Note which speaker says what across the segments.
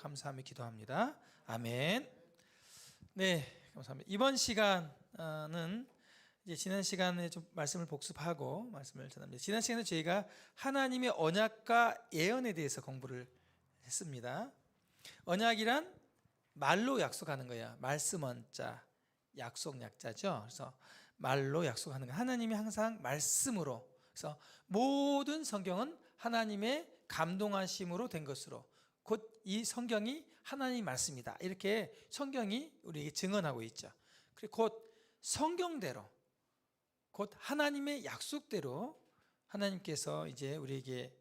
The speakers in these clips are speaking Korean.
Speaker 1: 감사하며 기도합니다. 아멘. 네, 감사합니다. 이번 시간은 이제 지난 시간에 좀 말씀을 복습하고 말씀을 전합니다. 지난 시간에 저희가 하나님의 언약과 예언에 대해서 공부를 했습니다. 언약이란 말로 약속하는 거예요. 말씀 언자, 약속 약자죠. 그래서 말로 약속하는 거. 하나님이 항상 말씀으로. 그래서 모든 성경은 하나님의 감동하심으로 된 것으로, 곧 이 성경이 하나님 말씀이다, 이렇게 성경이 우리에게 증언하고 있죠. 그리고 곧 성경대로, 곧 하나님의 약속대로 하나님께서 이제 우리에게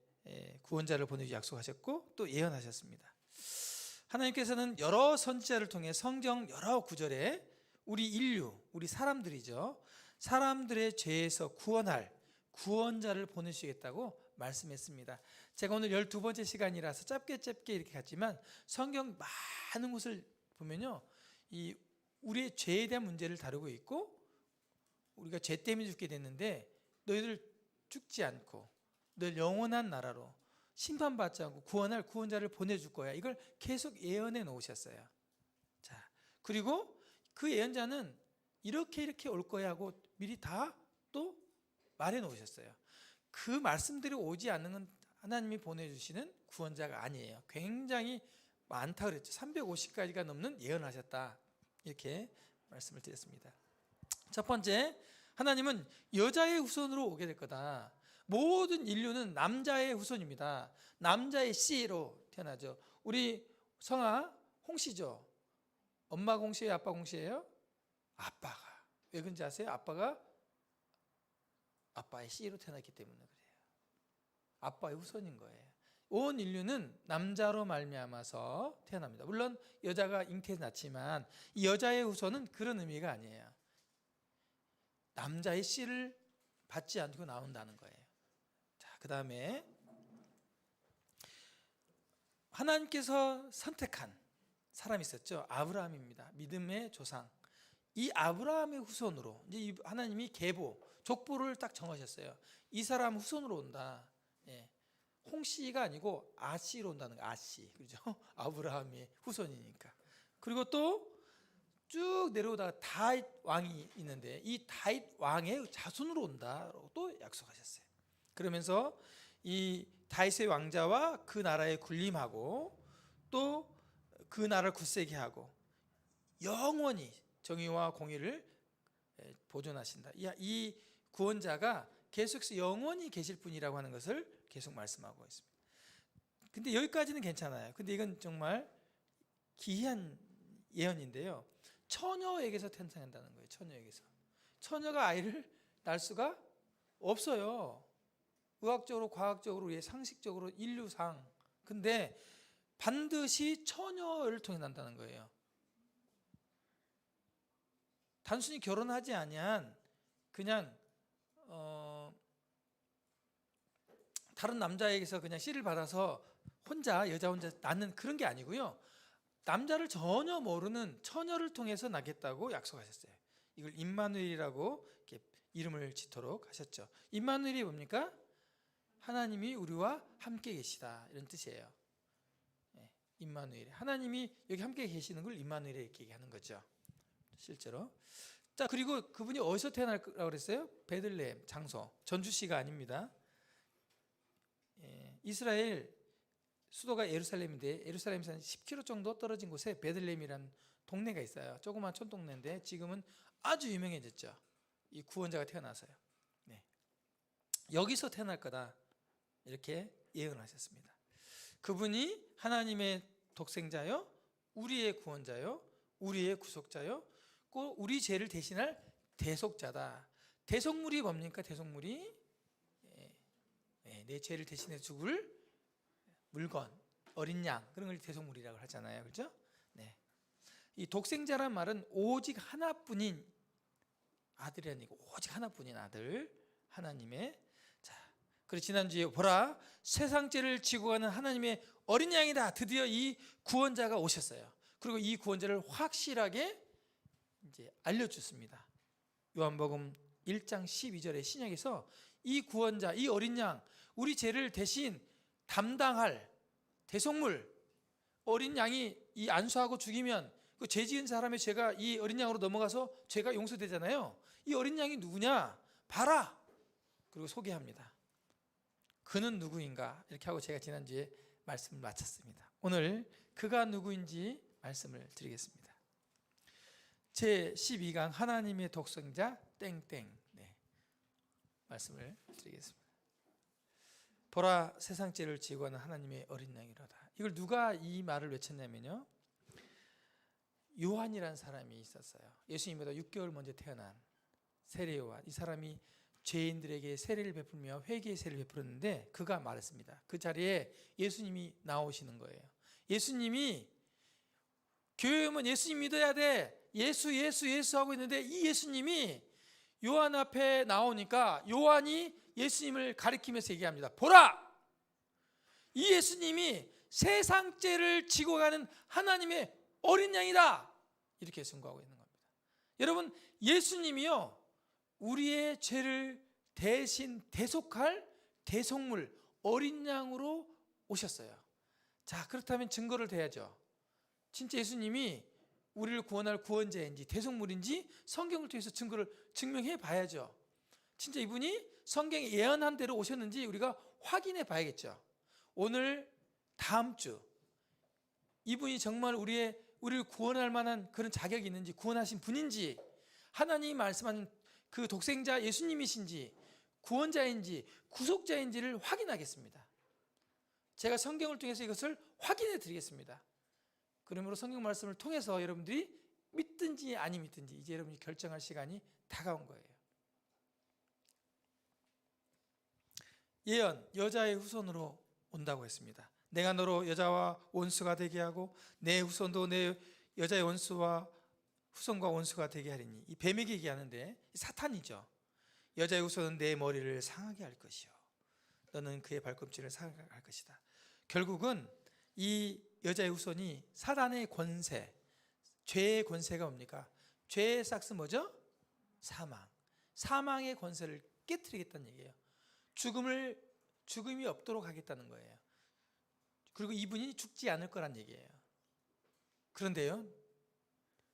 Speaker 1: 구원자를 보내주고 약속하셨고 또 예언하셨습니다. 하나님께서는 여러 선지자를 통해 성경 여러 구절에 우리 인류, 우리 사람들이죠, 사람들의 죄에서 구원할 구원자를 보내시겠다고 말씀했습니다. 제가 오늘 12번째 시간이라서 짧게 이렇게 갔지만 성경 많은 곳을 보면요, 이 우리의 죄에 대한 문제를 다루고 있고, 우리가 죄 때문에 죽게 됐는데 너희들 죽지 않고 늘 영원한 나라로 심판받지 않고 구원할 구원자를 보내줄 거야, 이걸 계속 예언해 놓으셨어요. 자, 그리고 그 예언자는 이렇게 올 거야 하고 미리 다 또 말해 놓으셨어요. 그 말씀들이 오지 않는 건 하나님이 보내주시는 구원자가 아니에요. 굉장히 많다 그랬죠. 350가지가 넘는 예언을 하셨다, 이렇게 말씀을 드렸습니다. 첫 번째, 하나님은 여자의 후손으로 오게 될 거다. 모든 인류는 남자의 후손입니다. 남자의 씨로 태어나죠. 우리 성아 홍씨죠. 엄마 홍씨예요, 아빠 홍씨예요? 아빠가. 왜 그런지 아세요? 아빠가 아빠의 씨로 태어났기 때문에 그래요. 아빠의 후손인 거예요. 온 인류는 남자로 말미암아서 태어납니다. 물론 여자가 잉태해서 낳지만 이 여자의 후손은 그런 의미가 아니에요. 남자의 씨를 받지 않고 나온다는 거예요. 자, 그 다음에 하나님께서 선택한 사람이 있었죠. 아브라함입니다. 믿음의 조상. 이 아브라함의 후손으로 이제 하나님이 계보, 족보를 딱 정하셨어요. 이 사람 후손으로 온다. 예. 홍씨가 아니고 아씨로 온다는 거. 아씨, 그죠? 아브라함의 후손이니까. 그리고 또 쭉 내려오다가 다윗 왕이 있는데 이 다윗 왕의 자손으로 온다라고 또 약속하셨어요. 그러면서 이 다윗의 왕자와 그 나라에 군림하고 또 그 나라를 굳세게 하고 영원히 정의와 공의를 보존하신다. 이 구원자가 계속해서 영원히 계실 분이라고 하는 것을 계속 말씀하고 있습니다. 근데 여기까지는 괜찮아요. 근데 이건 정말 기이한 예언인데요. 처녀에게서 탄생한다는 거예요. 처녀에게서. 처녀가 아이를 낳을 수가 없어요. 의학적으로, 과학적으로, 상식적으로, 인류상. 근데 반드시 처녀를 통해 난다는 거예요. 단순히 결혼하지 아니한 그냥 다른 남자에게서 그냥 씨를 받아서 여자 혼자 낳는 그런 게 아니고요. 남자를 전혀 모르는 처녀를 통해서 낳겠다고 약속하셨어요. 이걸 임마누엘이라고 이렇게 이름을 짓도록 하셨죠. 임마누엘이 뭡니까? 하나님이 우리와 함께 계시다, 이런 뜻이에요. 임마누엘. 하나님이 여기 함께 계시는 걸 임마누엘 이렇게 얘기하는 거죠. 실제로. 자, 그리고 그분이 어디서 태어날 거라고 그랬어요? 베들레헴, 장소. 전주시가 아닙니다. 이스라엘 수도가 예루살렘인데 예루살렘에서 한 10km 정도 떨어진 곳에 베들레헴이라는 동네가 있어요. 조그만 촌동네인데 지금은 아주 유명해졌죠. 이 구원자가 태어나서요. 네. 여기서 태어날 거다, 이렇게 예언하셨습니다. 그분이 하나님의 독생자요, 우리의 구원자요, 우리의 구속자요, 꼭 우리 죄를 대신할 대속자다. 대속물이 뭡니까? 대속물이 내 죄를 대신해 죽을 물건, 어린 양, 그런 걸 대속물이라고 하잖아요. 그렇죠? 네. 이 독생자란 말은 오직 하나뿐인 아들이 아니고 오직 하나뿐인 아들, 하나님의. 자, 그리고 지난주에 보라, 세상 죄를 지고 가는 하나님의 어린 양이다. 드디어 이 구원자가 오셨어요. 그리고 이 구원자를 확실하게 이제 알려줬습니다. 요한복음 1장 12절의 신약에서 이 구원자, 이 어린 양, 우리 죄를 대신 담당할 대속물, 어린 양이 이 안수하고 죽이면 그 죄 지은 사람의 죄가 이 어린 양으로 넘어가서 죄가 용서되잖아요. 이 어린 양이 누구냐? 봐라. 그리고 소개합니다. 그는 누구인가? 이렇게 하고 제가 지난주에 말씀을 마쳤습니다. 오늘 그가 누구인지 말씀을 드리겠습니다. 제 12강 하나님의 독생자 땡땡 말씀을 드리겠습니다. 보라 세상 죄를 지고 하는 하나님의 어린 양이로다. 이걸 누가 이 말을 외쳤냐면요, 요한이라는 사람이 있었어요. 예수님보다 6개월 먼저 태어난 세례 요한. 이 사람이 죄인들에게 세례를 베풀며 회개의 세례를 베풀었는데 그가 말했습니다. 그 자리에 예수님이 나오시는 거예요. 예수님이 교회 오면 예수님 믿어야 돼. 예수 예수 예수 하고 있는데 이 예수님이 요한 앞에 나오니까 요한이 예수님을 가리키면서 얘기합니다. 보라! 이 예수님이 세상 죄를 지고 가는 하나님의 어린 양이다. 이렇게 선고하고 있는 겁니다. 여러분, 예수님이요, 우리의 죄를 대신 대속할 대속물 어린 양으로 오셨어요. 자, 그렇다면 증거를 대야죠. 진짜 예수님이 우리를 구원할 구원자인지 대속물인지 성경을 통해서 증명해 봐야죠. 진짜 이분이 성경에 예언한 대로 오셨는지 우리가 확인해 봐야겠죠. 오늘 다음 주 이분이 정말 우리를 구원할 만한 그런 자격이 있는지, 구원하신 분인지, 하나님이 말씀하는 그 독생자 예수님이신지, 구원자인지 구속자인지를 확인하겠습니다. 제가 성경을 통해서 이것을 확인해 드리겠습니다. 그러므로 성경 말씀을 통해서 여러분들이 믿든지 아니 믿든지 이제 여러분이 결정할 시간이 다가온 거예요. 예언, 여자의 후손으로 온다고 했습니다. 내가 너로 여자와 원수가 되게 하고 내 후손도 내 여자의 원수와 후손과 원수가 되게 하리니. 이 뱀에게 얘기하는데 사탄이죠. 여자의 후손은 내 머리를 상하게 할 것이요 너는 그의 발꿈치를 상하게 할 것이다. 결국은 이 여자의 후손이 사단의 권세, 죄의 권세가 뭡니까? 죄의 싹스 뭐죠? 사망. 사망의 권세를 깨트리겠다는 얘기예요. 죽음이 없도록 하겠다는 거예요. 그리고 이분이 죽지 않을 거란 얘기예요. 그런데요,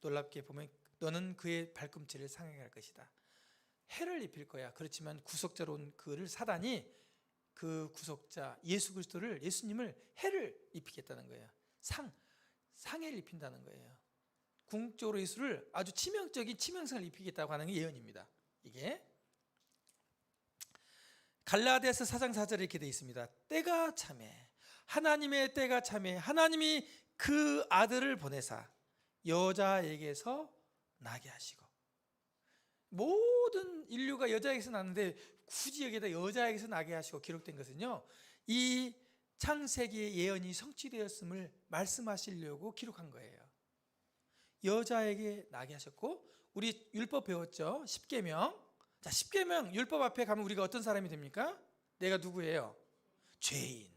Speaker 1: 놀랍게 보면 너는 그의 발꿈치를 상하게 할 것이다. 해를 입힐 거야. 그렇지만 구속자로 온 그를 사단이 그 구속자 예수 그리스도를, 예수님을 해를 입히겠다는 거예요. 상해를 입힌다는 거예요. 궁극적으로 예수를 아주 치명적인 치명상을 입히겠다고 하는 게 예언입니다. 이게 갈라디아서 4장 4절에 이렇게 되어 있습니다. 때가 참에, 하나님의 때가 참에 하나님이 그 아들을 보내사 여자에게서 나게 하시고. 모든 인류가 여자에게서 났는데 굳이 여기다 여자에게서 나게 하시고 기록된 것은요, 이 창세기의 예언이 성취되었음을 말씀하시려고 기록한 거예요. 여자에게 나게 하셨고, 우리 율법 배웠죠? 10계명. 자, 10계명 율법 앞에 가면 우리가 어떤 사람이 됩니까? 내가 누구예요? 죄인.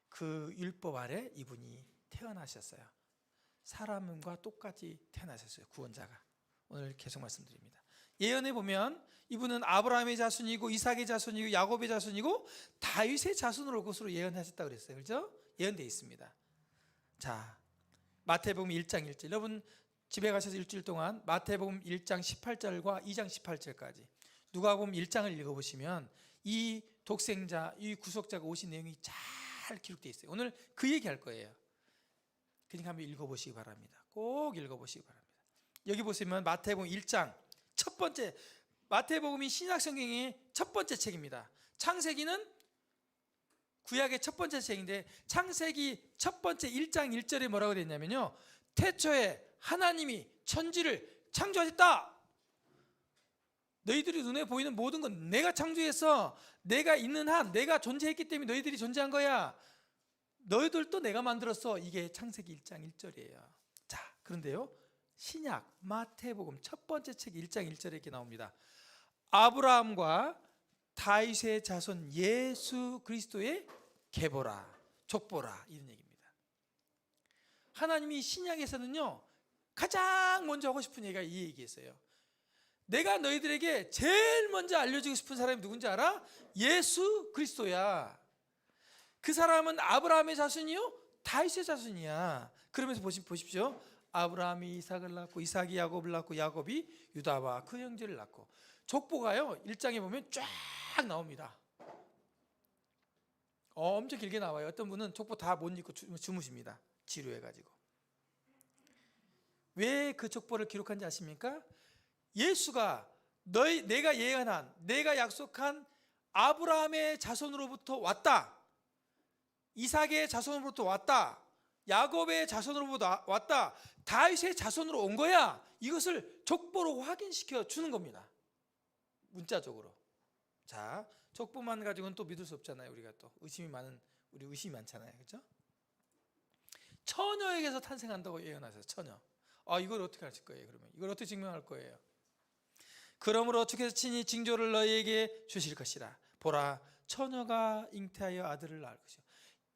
Speaker 1: 그 율법 아래 이분이 태어나셨어요. 사람과 똑같이 태어나셨어요. 구원자가. 오늘 계속 말씀드립니다. 예언에 보면 이분은 아브라함의 자손이고 이삭의 자손이고 야곱의 자손이고 다윗의 자손으로 올 것으로 예언하셨다고 그랬어요. 그렇죠? 예언되어 있습니다. 자, 마태복음 1장 1절. 여러분 집에 가셔서 일주일 동안 마태복음 1장 18절과 2장 18절까지, 누가복음 1장을 읽어보시면 이 독생자, 이 구속자가 오신 내용이 잘 기록되어 있어요. 오늘 그 얘기할 거예요. 그러니까 한번 읽어보시기 바랍니다. 꼭 읽어보시기 바랍니다. 여기 보시면 마태복음 1장 첫 번째, 마태복음이 신약성경의 첫 번째 책입니다. 창세기는 구약의 첫 번째 책인데 창세기 첫 번째 1장 1절에 뭐라고 되어 있냐면요, 태초에 하나님이 천지를 창조하셨다. 너희들이 눈에 보이는 모든 건 내가 창조했어. 내가 있는 한 내가 존재했기 때문에 너희들이 존재한 거야. 너희들도 내가 만들었어. 이게 창세기 1장 1절이에요. 자, 그런데요, 신약 마태복음 첫 번째 책 1장 1절에 이렇게 나옵니다. 아브라함과 다윗의 자손 예수 그리스도의 계보라, 족보라, 이런 얘기입니다. 하나님이 신약에서는요 가장 먼저 하고 싶은 얘기가 이 얘기였어요. 내가 너희들에게 제일 먼저 알려주고 싶은 사람이 누군지 알아? 예수 그리스도야. 그 사람은 아브라함의 자손이요? 다윗의 자손이야. 그러면서 보십시오. 아브라함이 이삭을 낳고 이삭이 야곱을 낳고 야곱이 유다와 그 형제를 낳고, 족보가요 1장에 보면 쫙 나옵니다. 엄청 길게 나와요. 어떤 분은 족보 다 못 읽고 주무십니다. 지루해가지고. 왜 그 족보를 기록한지 아십니까? 예수가 내가 예언한, 내가 약속한 아브라함의 자손으로부터 왔다, 이삭의 자손으로부터 왔다, 야곱의 자손으로부터 왔다, 다윗의 자손으로 온 거야. 이것을 족보로 확인시켜 주는 겁니다. 문자적으로. 자, 족보만 가지고는 또 믿을 수 없잖아요. 우리가 또 의심이 많잖아요. 그렇죠? 처녀에게서 탄생한다고 예언하세요. 처녀. 이걸 어떻게 하실 거예요? 그러면 이걸 어떻게 증명할 거예요? 그러므로 주께서 친히 징조를 너희에게 주실 것이라. 보라, 처녀가 잉태하여 아들을 낳을 것이요.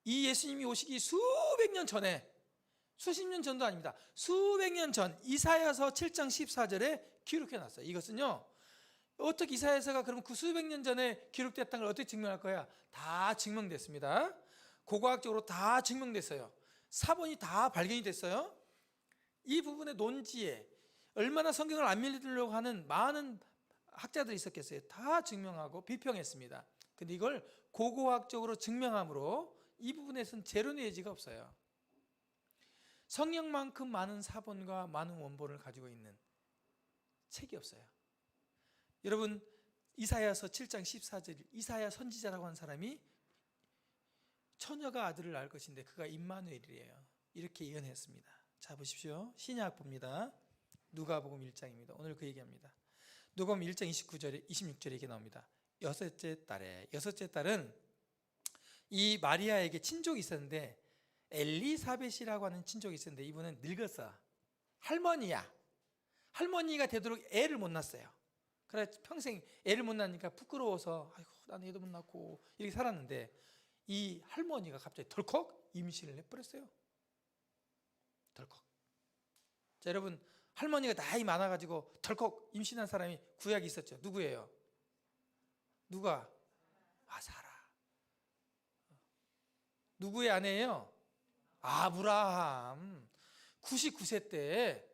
Speaker 1: 이 예수님이 오시기 수백 년 전에, 수십 년 전도 아닙니다. 수백 년 전 이사야서 7장 14절에 기록해 놨어요. 이것은요, 어떻게 이사야서가 그럼 그 수백 년 전에 기록됐다는 걸 어떻게 증명할 거야? 다 증명됐습니다. 고고학적으로 다 증명됐어요. 사본이 다 발견이 됐어요. 이 부분의 논지에 얼마나 성경을 안 믿으려고 하는 많은 학자들이 있었겠어요. 다 증명하고 비평했습니다. 근데 이걸 고고학적으로 증명함으로 이 부분에서는 제론의 여지가 없어요. 성경만큼 많은 사본과 많은 원본을 가지고 있는 책이 없어요. 여러분, 이사야서 7장 14절, 이사야 선지자라고 하는 사람이 처녀가 아들을 낳을 것인데 그가 임마누엘이래요. 이렇게 예언했습니다. 자, 보십시오. 신약 봅니다. 누가복음 1장입니다. 오늘 그 얘기합니다. 누가복음 1장 29절에 26절에 이렇게 나옵니다. 여섯째 딸은 이 마리아에게 친족이 있었는데, 엘리사벳이라고 하는 친족이 있었는데 이분은 늙었어. 할머니야. 할머니가 되도록 애를 못 낳았어요. 그래 평생 애를 못 낳으니까 부끄러워서 아이고 난 애도 못 낳고 이렇게 살았는데, 이 할머니가 갑자기 덜컥 임신을 해버렸어요. 덜컥. 자, 여러분, 할머니가 나이 많아가지고 덜컥 임신한 사람이 구약에 있었죠. 누구예요? 누가? 사라. 누구의 아내예요? 아브라함. 99세 때,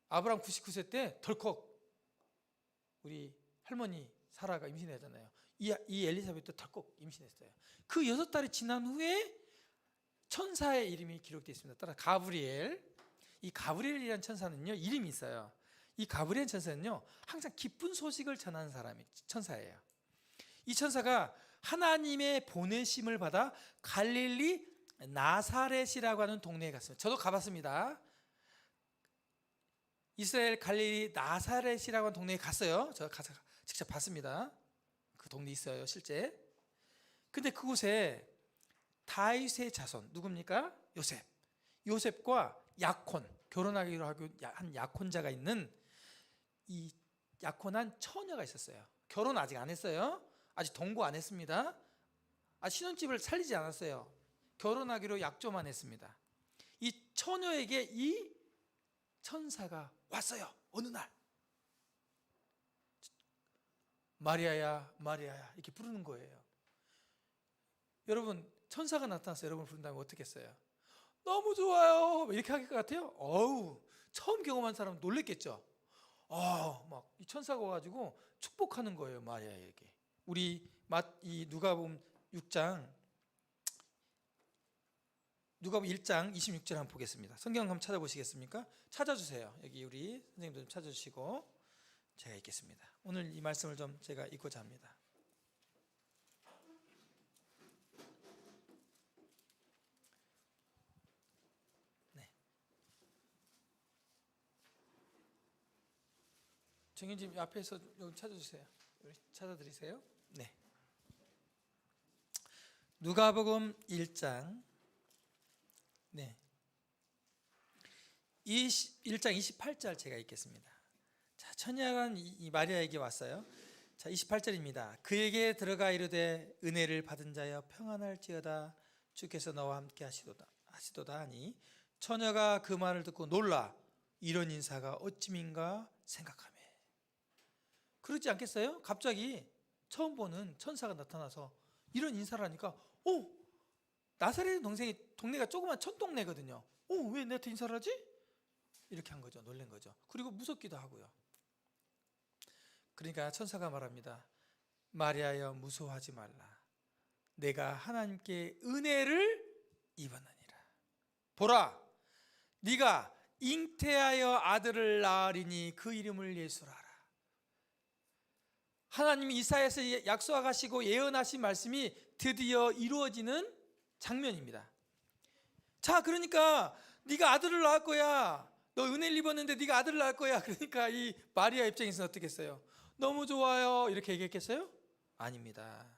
Speaker 1: 아브라함 99세 때 덜컥 우리 할머니 사라가 임신하잖아요. 이 엘리사벳도 덜컥 임신했어요. 그 6달이 지난 후에 천사의 이름이 기록되어 있습니다. 따라 가브리엘. 이 가브리엘이라는 천사는요, 이름이 있어요. 이 가브리엘 천사는요, 항상 기쁜 소식을 전하는 사람이 천사예요. 이 천사가 하나님의 보내심을 받아 갈릴리 나사렛이라고 하는 동네에 갔어요. 저도 가봤습니다. 이스라엘 갈릴리 나사렛이라고 하는 동네에 갔어요. 제가 가서 직접 봤습니다. 그 동네 있어요, 실제. 근데 그곳에 다윗의 자손, 누굽니까? 요셉과 약혼, 결혼하기로 하고 한 약혼자가 있는 이 약혼한 처녀가 있었어요. 결혼 아직 안 했어요. 아직 동거 안 했습니다. 신혼집을 살리지 않았어요. 결혼하기로 약조만 했습니다. 이 처녀에게 이 천사가 왔어요. 어느 날. 마리아야, 마리아야 이렇게 부르는 거예요. 여러분, 천사가 나타나서 여러분을 부른다면 어떻겠어요? 너무 좋아요 이렇게 할 것 같아요? 처음 경험한 사람은 놀랬겠죠. 막 이 천사가 와가지고 축복하는 거예요, 마리아에게. 우리 이 누가복음 1장 26절 한번 보겠습니다. 성경 한번 찾아보시겠습니까? 찾아주세요. 여기 우리 선생님도 좀 찾아주시고 제가 읽겠습니다. 오늘 이 말씀을 좀 제가 읽고자 합니다. 네. 정현님 앞에서 좀 찾아주세요. 찾아드리세요. 네. 누가복음 1장 1장 28절 제가 읽겠습니다. 자, 처녀는 이 마리아에게 왔어요. 자, 28절입니다. 그에게 들어가 이르되 은혜를 받은 자여 평안할지어다, 주께서 너와 함께 하시도다 하니, 처녀가 그 말을 듣고 놀라 이런 인사가 어찌민가 생각하며. 그렇지 않겠어요? 갑자기 처음 보는 천사가 나타나서 이런 인사를 하니까 나사렛 동네가 조그만 촌동네거든요. 왜 내한테 인사를 하지? 이렇게 한 거죠. 놀란 거죠. 그리고 무섭기도 하고요. 그러니까 천사가 말합니다. 마리아여, 무서워하지 말라. 내가 하나님께 은혜를 입었느니라. 보라, 네가 잉태하여 아들을 낳으리니 그 이름을 예수라 하라. 하나님이 이사야에서 약속하시고 예언하신 말씀이 드디어 이루어지는 장면입니다. 자, 그러니까 네가 아들을 낳을 거야. 너 은혜를 입었는데 네가 아들을 낳을 거야. 그러니까 이 마리아 입장에서는 어떻게 했어요? 너무 좋아요. 이렇게 얘기했겠어요? 아닙니다.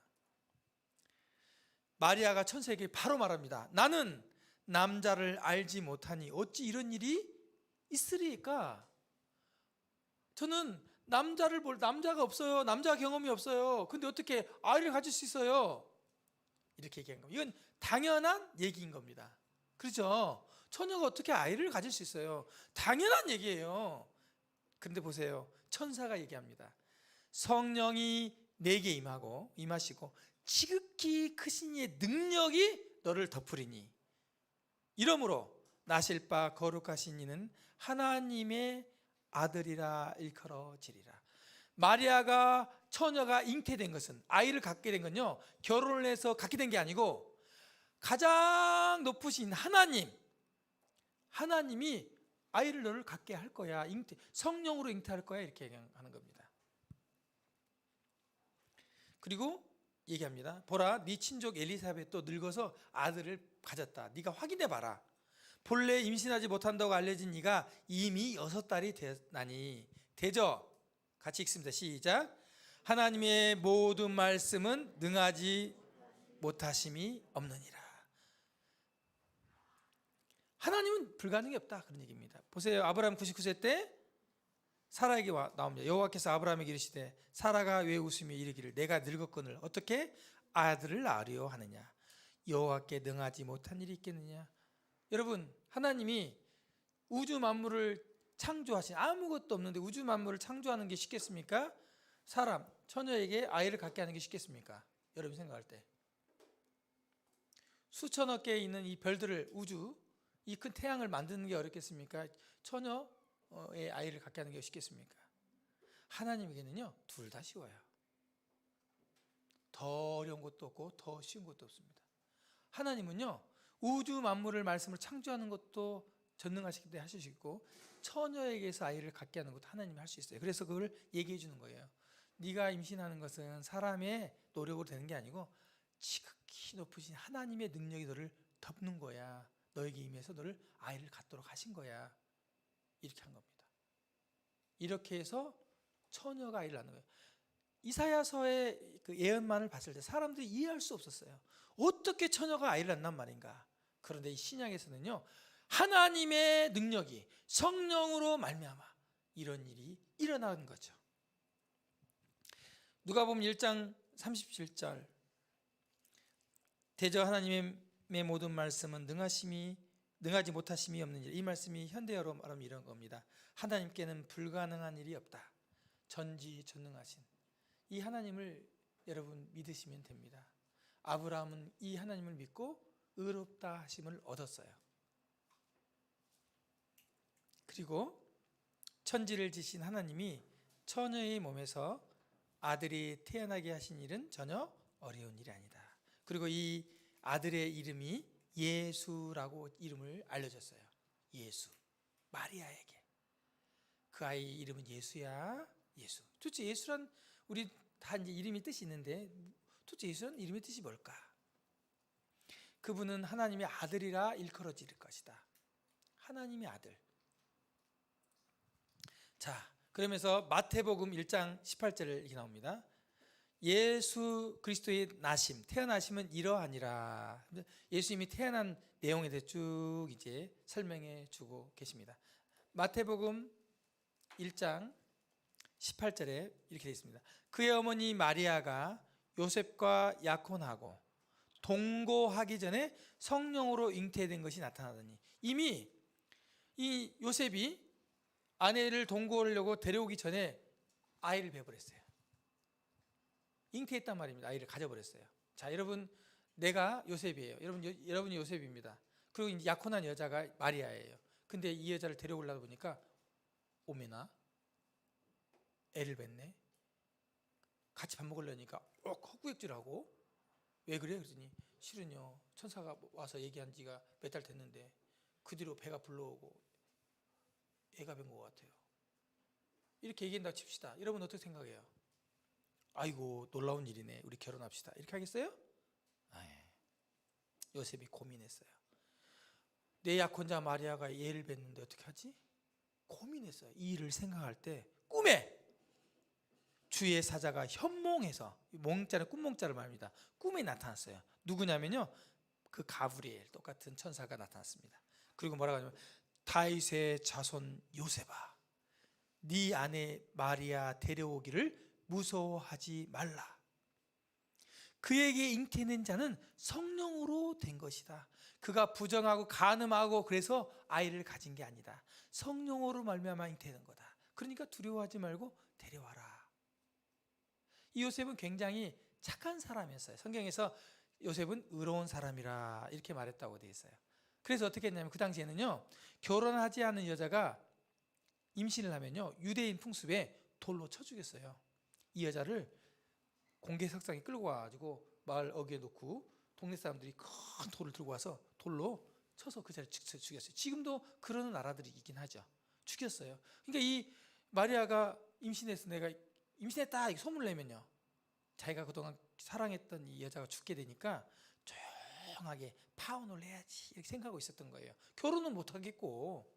Speaker 1: 마리아가 천사에게 바로 말합니다. 나는 남자를 알지 못하니 어찌 이런 일이 있으리까? 저는 남자가 없어요. 남자 경험이 없어요. 근데 어떻게 아이를 가질 수 있어요? 이렇게 얘기한 겁니다. 이건 당연한 얘기인 겁니다. 그렇죠? 처녀가 어떻게 아이를 가질 수 있어요? 당연한 얘기예요. 그런데 보세요. 천사가 얘기합니다. 성령이 내게 임하시고 지극히 크신 이의 능력이 너를 덮으리니 이러므로 나실 바 거룩하신 이는 하나님의 아들이라 일컬어지리라. 마리아가 처녀가 잉태된 것은, 아이를 갖게 된 건요, 결혼을 해서 갖게 된 게 아니고 가장 높으신 하나님이 아이를 너를 갖게 할 거야. 성령으로 잉태할 거야. 이렇게 얘기하는 겁니다. 그리고 얘기합니다. 보라, 네 친족 엘리사벳도 늙어서 아들을 가졌다. 네가 확인해 봐라. 본래 임신하지 못한다고 알려진 네가 이미 6달이 되었나니. 되죠? 같이 읽습니다. 시작. 하나님의 모든 말씀은 능하지 못하심이 없느니라. 하나님은 불가능이 없다, 그런 얘기입니다. 보세요. 아브라함 99세 때 사라에게 나옵니다. 여호와께서 아브라함에게 이르시되 사라가 왜 웃으며 이르기를 내가 늙었거늘 어떻게 아들을 낳으려 하느냐. 여호와께 능하지 못한 일이 있겠느냐. 여러분, 하나님이 우주 만물을 창조하신, 아무것도 없는데 우주 만물을 창조하는 게 쉽겠습니까? 처녀에게 아이를 갖게 하는 게 쉽겠습니까? 여러분 생각할 때 수천억 개 있는 이 별들을, 우주, 이 큰 태양을 만드는 게 어렵겠습니까? 처녀의 아이를 갖게 하는 게 쉽겠습니까? 하나님에게는요, 둘 다 쉬워요. 더 어려운 것도 없고 더 쉬운 것도 없습니다. 하나님은요, 우주 만물을 말씀으로 창조하는 것도 전능하시기 때문에 하실 수 있고, 처녀에게서 아이를 갖게 하는 것도 하나님이 할 수 있어요. 그래서 그걸 얘기해 주는 거예요. 네가 임신하는 것은 사람의 노력으로 되는 게 아니고 지극히 높으신 하나님의 능력이 너를 덮는 거야. 너에게 임해서 너를 아이를 갖도록 하신 거야. 이렇게 한 겁니다. 이렇게 해서 처녀가 아이를 낳는 거예요. 이사야서의 그 예언만을 봤을 때 사람들이 이해할 수 없었어요. 어떻게 처녀가 아이를 낳난 말인가. 그런데 이 신약에서는요, 하나님의 능력이 성령으로 말미암아 이런 일이 일어나는 거죠. 누가복음 1장 37절 대저 하나님의 모든 말씀은 능하지 못하심이 없는 일. 이 말씀이 현대어로 말하면 이런 겁니다. 하나님께는 불가능한 일이 없다. 전지전능하신 이 하나님을 여러분 믿으시면 됩니다. 아브라함은 이 하나님을 믿고 의롭다 하심을 얻었어요. 그리고 천지를 지신 하나님이 처녀의 몸에서 아들이 태어나게 하신 일은 전혀 어려운 일이 아니다. 그리고 이 아들의 이름이 예수라고 이름을 알려줬어요. 예수. 마리아에게. 그 아이 이름은 예수야. 예수. 도대체 예수란, 우리 다 이제 이름이 뜻이 있는데 도대체 예수란 이름의 뜻이 뭘까? 그분은 하나님의 아들이라 일컬어질 것이다. 하나님의 아들. 자, 그러면서 마태복음 1장 18절을 이렇게 나옵니다. 예수 그리스도의 나심, 태어나심은 이러하니라. 예수님이 태어난 내용에 대해 쭉 이제 설명해 주고 계십니다. 마태복음 1장 18절에 이렇게 되어 있습니다. 그의 어머니 마리아가 요셉과 약혼하고 동거하기 전에 성령으로 잉태된 것이 나타나더니, 이미 이 요셉이 아내를 동거하려고 데려오기 전에 아이를 배버렸어요. 잉태했단 말입니다. 아이를 가져버렸어요. 자, 여러분, 내가 요셉이에요. 여러분이 요셉입니다. 그리고 이제 약혼한 여자가 마리아예요. 근데 이 여자를 데려오려다 보니까 오메나 애를 낳네. 같이 밥 먹으려니까 헛구역질하고 왜 그래? 그랬더니 실은요 천사가 와서 얘기한 지가 몇 달 됐는데 그 뒤로 배가 불러오고 애가 뵌 것 같아요. 이렇게 얘기한다고 칩시다. 여러분 어떻게 생각해요? 아이고 놀라운 일이네. 우리 결혼합시다. 이렇게 하겠어요? 요셉이 고민했어요. 내 약혼자 마리아가 애를 뵀는데 어떻게 하지? 고민했어요. 이 일을 생각할 때 꿈에 주의 사자가 현몽해서, 몽자는 꿈몽자를 말합니다. 꿈에 나타났어요. 누구냐면요 그 가브리엘 똑같은 천사가 나타났습니다. 그리고 뭐라고 하냐면 다윗의 자손 요셉아 네 아내 마리아 데려오기를 무서워하지 말라. 그에게 잉태된 자는 성령으로 된 것이다. 그가 부정하고 간음하고 그래서 아이를 가진 게 아니다. 성령으로 말미암아 잉태된 거다. 그러니까 두려워하지 말고 데려와라. 이 요셉은 굉장히 착한 사람이었어요. 성경에서 요셉은 의로운 사람이라 이렇게 말했다고 되어 있어요. 그래서 어떻게 했냐면 그 당시에는요 결혼하지 않은 여자가 임신을 하면요 유대인 풍습에 돌로 쳐 죽였어요. 이 여자를 공개석상에 끌고 와가지고 마을 어귀에 놓고 동네 사람들이 큰 돌을 들고 와서 돌로 쳐서 그 자리를 죽였어요. 지금도 그러는 나라들이 있긴 하죠. 죽였어요. 그러니까 이 마리아가 임신해서 내가 임신했다 이렇게 소문을 내면요 자기가 그동안 사랑했던 이 여자가 죽게 되니까 조용하게 파혼을 해야지 이렇게 생각하고 있었던 거예요. 결혼은 못 하겠고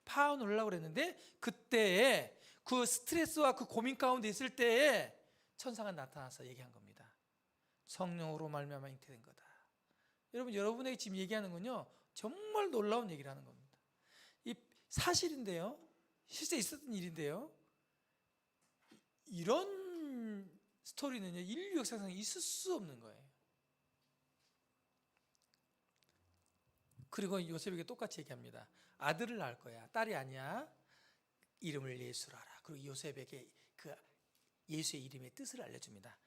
Speaker 1: 파혼을 하려고 그랬는데 그때에 그 스트레스와 그 고민 가운데 있을 때에 천사가 나타나서 얘기한 겁니다. 성령으로 말미암아 잉태된 거다. 여러분에게 지금 얘기하는 건요 정말 놀라운 얘기를 하는 겁니다. 이 사실인데요 실제 있었던 일인데요 이런 스토리는요 인류 역사상에 있을 수 없는 거예요. 그리고 요셉에게 똑같이 얘기합니다. 아들을 낳을 거야. 딸이 아니야. 이름을 예수라라. 그리고 요셉에게 그 예수의 이름의 뜻을 알려줍니다.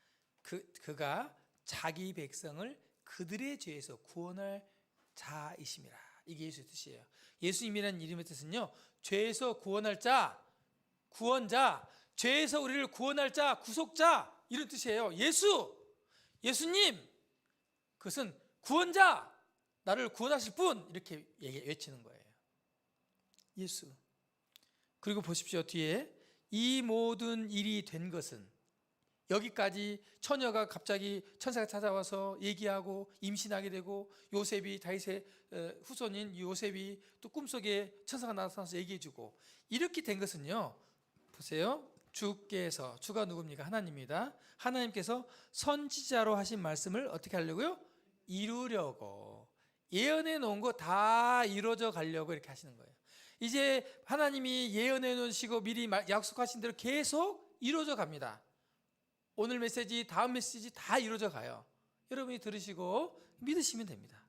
Speaker 1: 그가 자기 백성을 그들의 죄에서 구원할 자이심이라. 이게 예수의 뜻이에요. 예수님이라는 이름의 뜻은요 죄에서 구원할 자, 구원자, 죄에서 우리를 구원할 자, 구속자 이런 뜻이에요. 예수님 그것은 구원자, 나를 구원하실 분 이렇게 외치는 거예요. 예수. 그리고 보십시오 뒤에 이 모든 일이 된 것은 여기까지 처녀가 갑자기 천사가 찾아와서 얘기하고 임신하게 되고 요셉이 다윗의 후손인 요셉이 또 꿈속에 천사가 나타나서 얘기해주고 이렇게 된 것은요 보세요 주가 누굽니까? 하나님입니다. 하나님께서 선지자로 하신 말씀을 어떻게 하려고요? 이루려고 예언해 놓은 거 다 이루어져 가려고 이렇게 하시는 거예요. 이제 하나님이 예언해 놓으시고 미리 약속하신 대로 계속 이루어져 갑니다. 오늘 메시지 다음 메시지 다 이루어져 가요. 여러분이 들으시고 믿으시면 됩니다.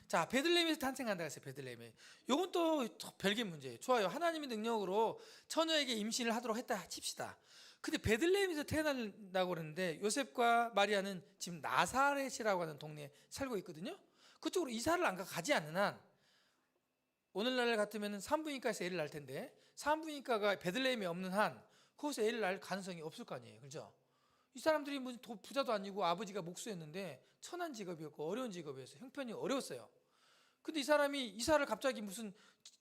Speaker 1: 자 베들레헴에서 탄생한다 했어요. 베들레헴에 이건 또 별개 문제예요. 좋아요. 하나님의 능력으로 처녀에게 임신을 하도록 했다 칩시다. 근데 베들레헴에서 태어난다고 그러는데 요셉과 마리아는 지금 나사렛이라고 하는 동네에 살고 있거든요. 그쪽으로 이사를 안 가지 않는 한 오늘날 같으면 산부인과에서 애를 낳을 텐데 산부인과가 베들레헴에 없는 한 거기서 애를 낳을 가능성이 없을 거 아니에요. 그렇죠? 이 사람들이 무슨 부자도 아니고 아버지가 목수였는데 천한 직업이었고 어려운 직업이었어요. 형편이 어려웠어요. 근데 이 사람이 이사를 갑자기 무슨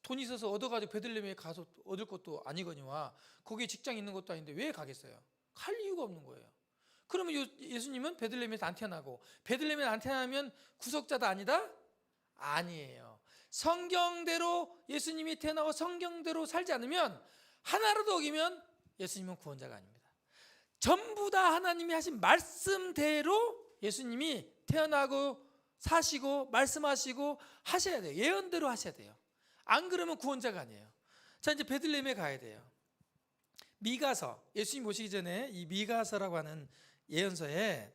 Speaker 1: 돈이 있어서 얻어가지고 베들레헴에 가서 얻을 것도 아니거니와 거기에 직장 있는 것도 아닌데 왜 가겠어요? 갈 이유가 없는 거예요. 그러면 예수님은 베들레헴에서 안 태어나고 베들레헴에서 안 태어나면 구속자다 아니다? 아니에요. 성경대로 예수님이 태어나고 성경대로 살지 않으면 하나라도 어기면 예수님은 구원자가 아닙니다. 전부 다 하나님이 하신 말씀대로 예수님이 태어나고 사시고 말씀하시고 하셔야 돼요. 예언대로 하셔야 돼요. 안 그러면 구원자가 아니에요. 자 이제 베들레헴에 가야 돼요. 미가서 예수님 오시기 전에 이 미가서라고 하는 예언서에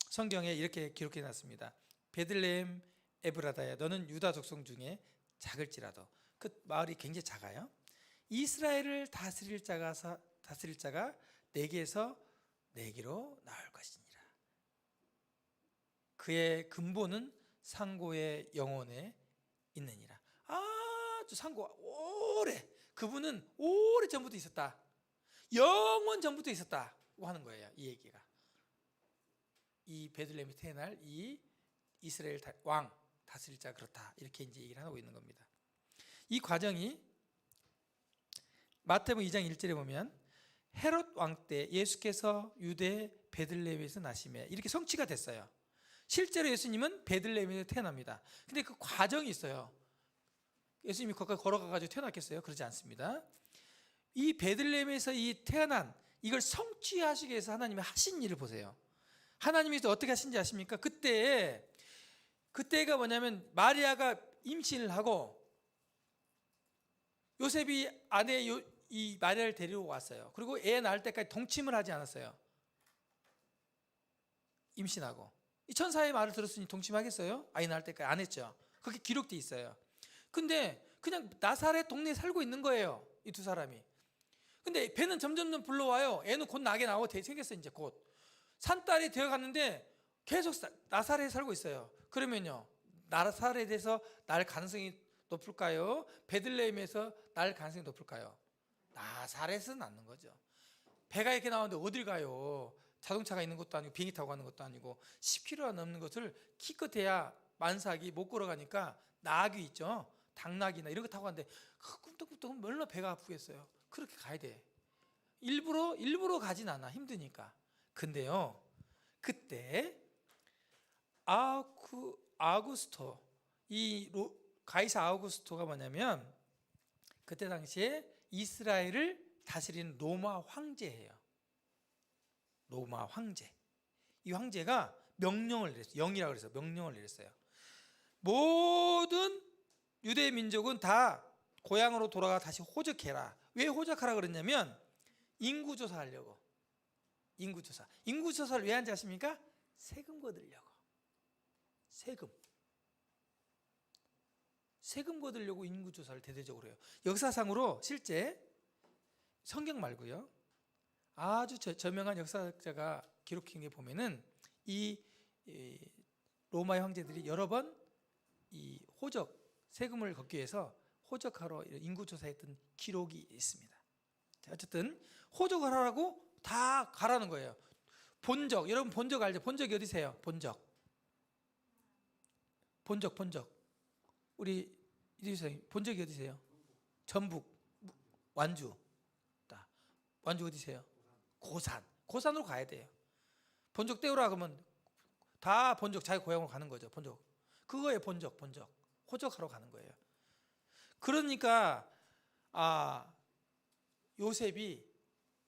Speaker 1: 성경에 이렇게 기록해 놨습니다. 베들레헴 에브라다야 너는 유다 족속 중에 작을지라도 그 마을이 굉장히 작아요. 이스라엘을 다스릴 자가 내게서 내게로 나올 것이니라. 그의 근본은 상고의 영혼에 있느니라. 아주 상고가 오래, 그분은 오래 전부터 있었다, 영원 전부터 있었다고 하는 거예요. 이 얘기가 이 베들레헴에 태어날 이 이스라엘 왕 다스릴 자 그렇다, 이렇게 이제 얘기를 하고 있는 겁니다. 이 과정이 마태복음 2장 1절에 보면 헤롯 왕 때 예수께서 유대 베들레헴에서 나시매, 이렇게 성취가 됐어요. 실제로 예수님은 베들레헴에서 태어납니다. 근데 그 과정이 있어요. 예수님이 거기까지 걸어가가지고 태어났겠어요? 그러지 않습니다. 이 베들레헴에서 이 태어난 이걸 성취하시기 위해서 하나님이 하신 일을 보세요. 하나님이 어떻게 하신지 아십니까? 그때가 뭐냐면 마리아가 임신을 하고 요셉이 아내 이 마리아를 데리고 왔어요. 그리고 애 낳을 때까지 동침을 하지 않았어요. 임신하고 이 천사의 말을 들었으니 동침하겠어요? 아이 낳을 때까지 안 했죠. 그렇게 기록돼 있어요. 근데 그냥 나사렛 동네에 살고 있는 거예요, 이 두 사람이. 근데 배는 점점 불러와요. 애는 곧 나게 나오고 생겼어요. 이제 곧 산딸이 되어갔는데 계속 나사렛에 살고 있어요. 그러면요, 나사렛에서 날 가능성이 높을까요? 베들레헴에서 날 가능성이 높을까요? 나사렛은 낳는 거죠. 배가 이렇게 나오는데 어딜 가요? 자동차가 있는 것도 아니고 비행기 타고 가는 것도 아니고 10km가 넘는 것을 키껏해야 만삭이 못 걸어가니까 나귀 있죠, 당나귀나 이런 거 타고 가는데 꿈떡꿈떡 얼마나 배가 아프겠어요. 그렇게 가야 돼. 일부러 가진 않아, 힘드니까. 근데요, 그때 아우구스토, 가이사 아우구스토가 뭐냐면 그때 당시에 이스라엘을 다스리는 로마 황제예요. 로마 황제. 이 황제가 명령을 내렸어요. 영이라고 그래서 명령을 내렸어요. 모든 유대 민족은 다 고향으로 돌아가 다시 호적해라. 왜 호적하라 그랬냐면 인구조사 하려고. 인구조사를 왜 하는지 아십니까? 세금 거두려고. 세금 거두려고 인구조사를 대대적으로 해요. 역사상으로 실제 성경 말고요, 아주 저명한 역사자가 기록한 게 보면은 이 로마의 황제들이 여러 번 이 세금을 걷기 위해서 호적하러 인구조사했던 기록이 있습니다. 어쨌든 호적을 하라고 다 가라는 거예요. 본적, 여러분 본적 알죠? 본적이 어디세요? 본적. 우리 이두선 본적이 어디세요? 전북, 완주. 완주 어디세요? 고산으로 가야 돼요. 본적 떼우라 그러면 다 본적, 자기 고향으로 가는 거죠. 본적. 그거예요. 본적. 호적하러 가는 거예요. 그러니까 요셉이